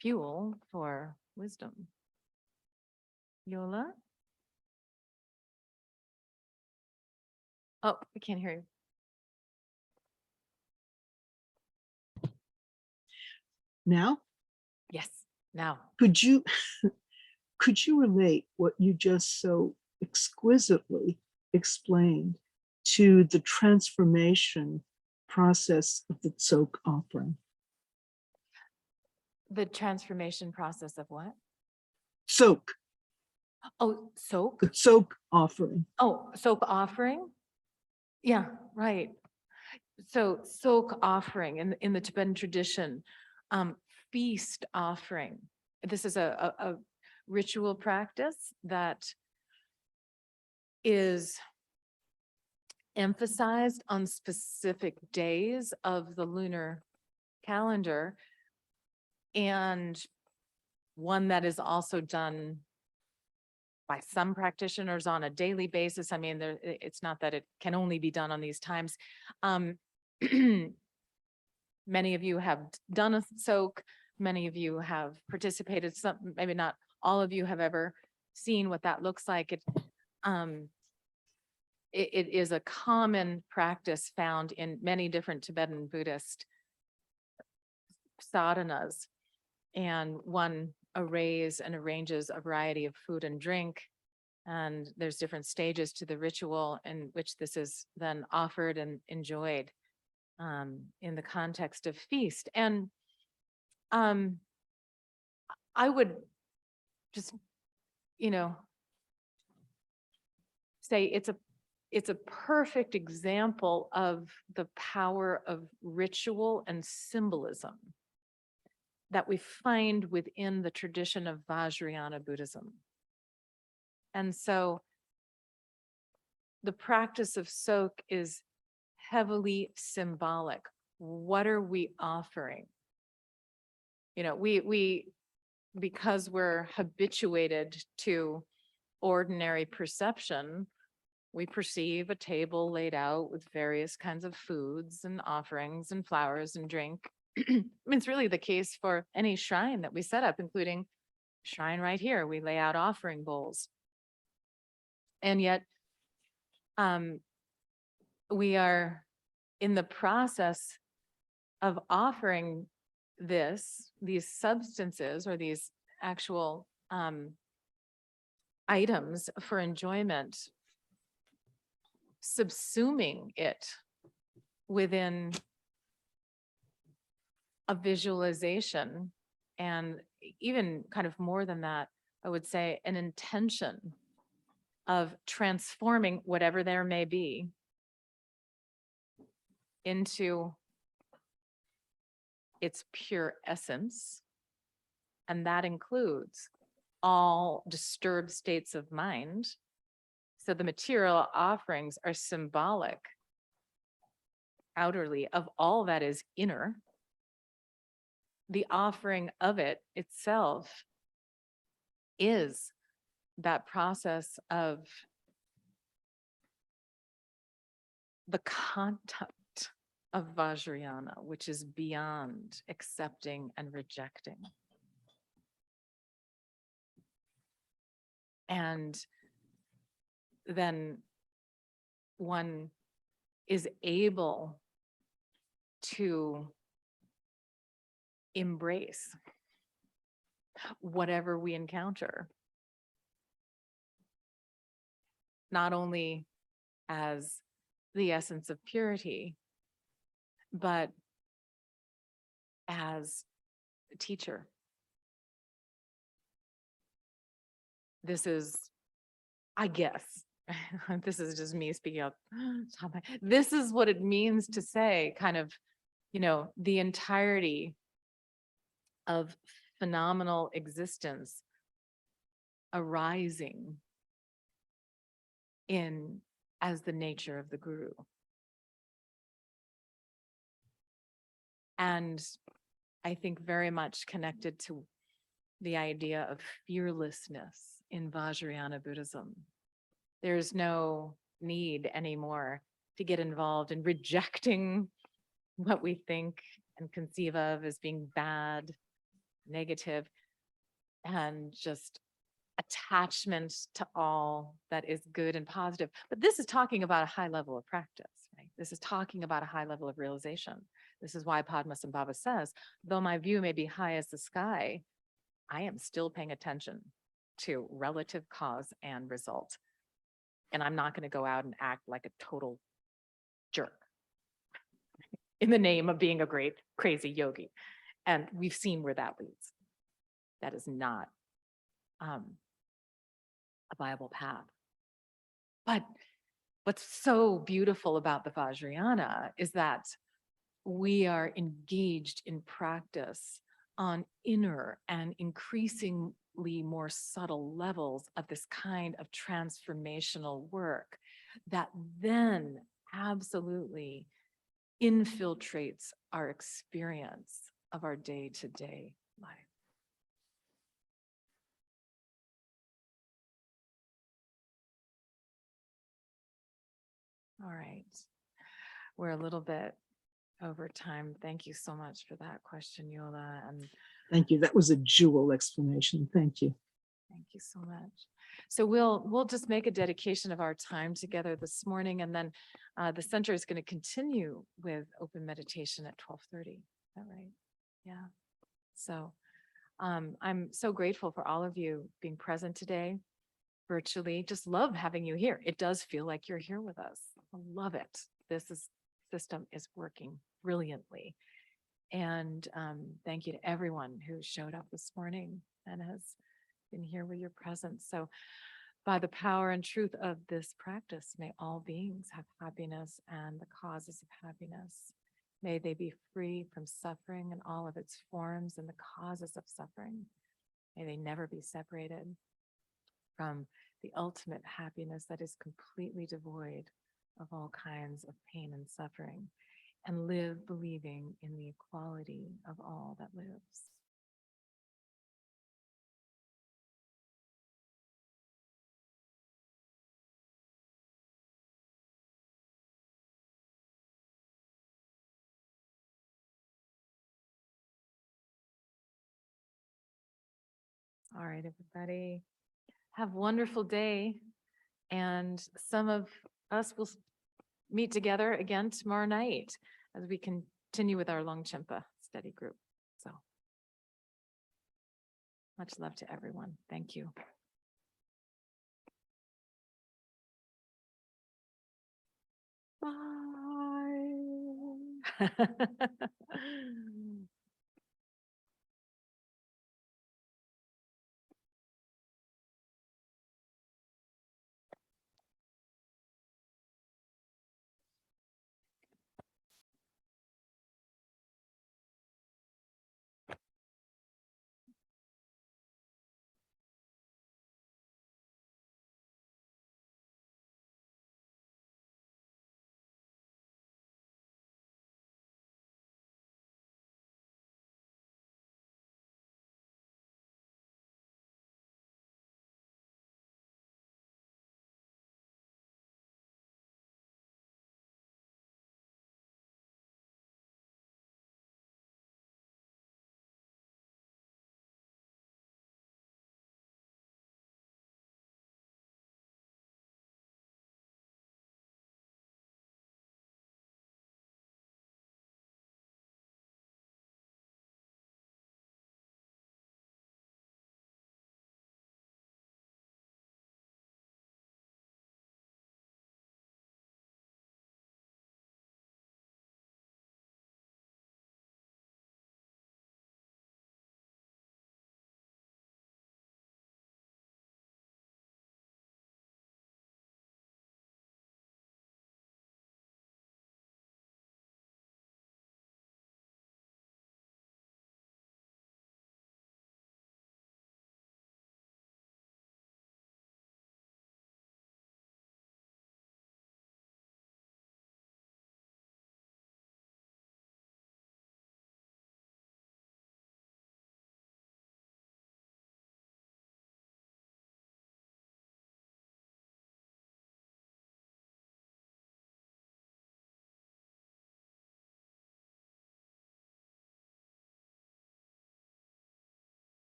fuel for wisdom. Yola? Oh, I can't hear you. Now, Yes, now. could you relate what you just so exquisitely explained to the transformation process of the Tsok offering? The transformation process of what? Soak, Oh, soak? the soak offering. Oh, soak offering? Yeah, right. So soak offering in the Tibetan tradition, feast offering. This is a ritual practice that is emphasized on specific days of the lunar calendar, and one that is also done by some practitioners on a daily basis. I mean, it's not that it can only be done on these times. Many of you have done a soak. Many of you have participated. Some, maybe not all of you have ever seen what that looks like. It is a common practice found in many different Tibetan Buddhist sadhanas, and one arrays and arranges a variety of food and drink, and there's different stages to the ritual in which this is then offered and enjoyed in the context of feast. And I would just, say it's a perfect example of the power of ritual and symbolism that we find within the tradition of Vajrayana Buddhism. And so the practice of soak is heavily symbolic. What are we offering? We because we're habituated to ordinary perception, we perceive a table laid out with various kinds of foods and offerings and flowers and drink. I mean, it's really the case for any shrine that we set up, including shrine right here. We lay out offering bowls. And yet, we are in the process of offering these substances or these actual items for enjoyment, subsuming it within a visualization, and even kind of more than that, I would say an intention of transforming whatever there may be into its pure essence. And that includes all disturbed states of mind. So the material offerings are symbolic outwardly of all that is inner. The offering of it itself is that process of the content of Vajrayana, which is beyond accepting and rejecting. And then one is able to embrace whatever we encounter, not only as the essence of purity, but as a teacher. This is, I guess, this is just me speaking out. This is what it means to say kind of, the entirety of phenomenal existence arising in as the nature of the guru. And I think very much connected to the idea of fearlessness in Vajrayana Buddhism. There's no need anymore to get involved in rejecting what we think and conceive of as being bad, negative, and just attachment to all that is good and positive. But this is talking about a high level of practice, right? This is talking about a high level of realization. This is why Padmasambhava says, though my view may be high as the sky, I am still paying attention to relative cause and result. And I'm not going to go out and act like a total jerk in the name of being a great, crazy yogi. And we've seen where that leads. That is not a viable path. But what's so beautiful about the Vajrayana is that we are engaged in practice on inner and increasingly more subtle levels of this kind of transformational work that then absolutely infiltrates our experience of our day-to-day life. All right. We're a little bit over time. Thank you so much for that question, Yola. And Thank you. That was a jewel explanation. Thank you. thank you so much. So we'll just make a dedication of our time together this morning, and then the center is going to continue with open meditation at 12:30. Is that right? Yeah. So I'm so grateful for all of you being present today virtually. Just love having you here. It does feel like you're here with us. I love it. System is working brilliantly. And thank you to everyone who showed up this morning and has been here with your presence. So by the power and truth of this practice, may all beings have happiness and the causes of happiness. May they be free from suffering and all of its forms and the causes of suffering. May they never be separated from the ultimate happiness that is completely devoid of all kinds of pain and suffering, and live believing in the equality of all that lives. All right, everybody, have a wonderful day. And some of us will meet together again tomorrow night as we continue with our Longchenpa study group. So much love to everyone. Thank you. Bye.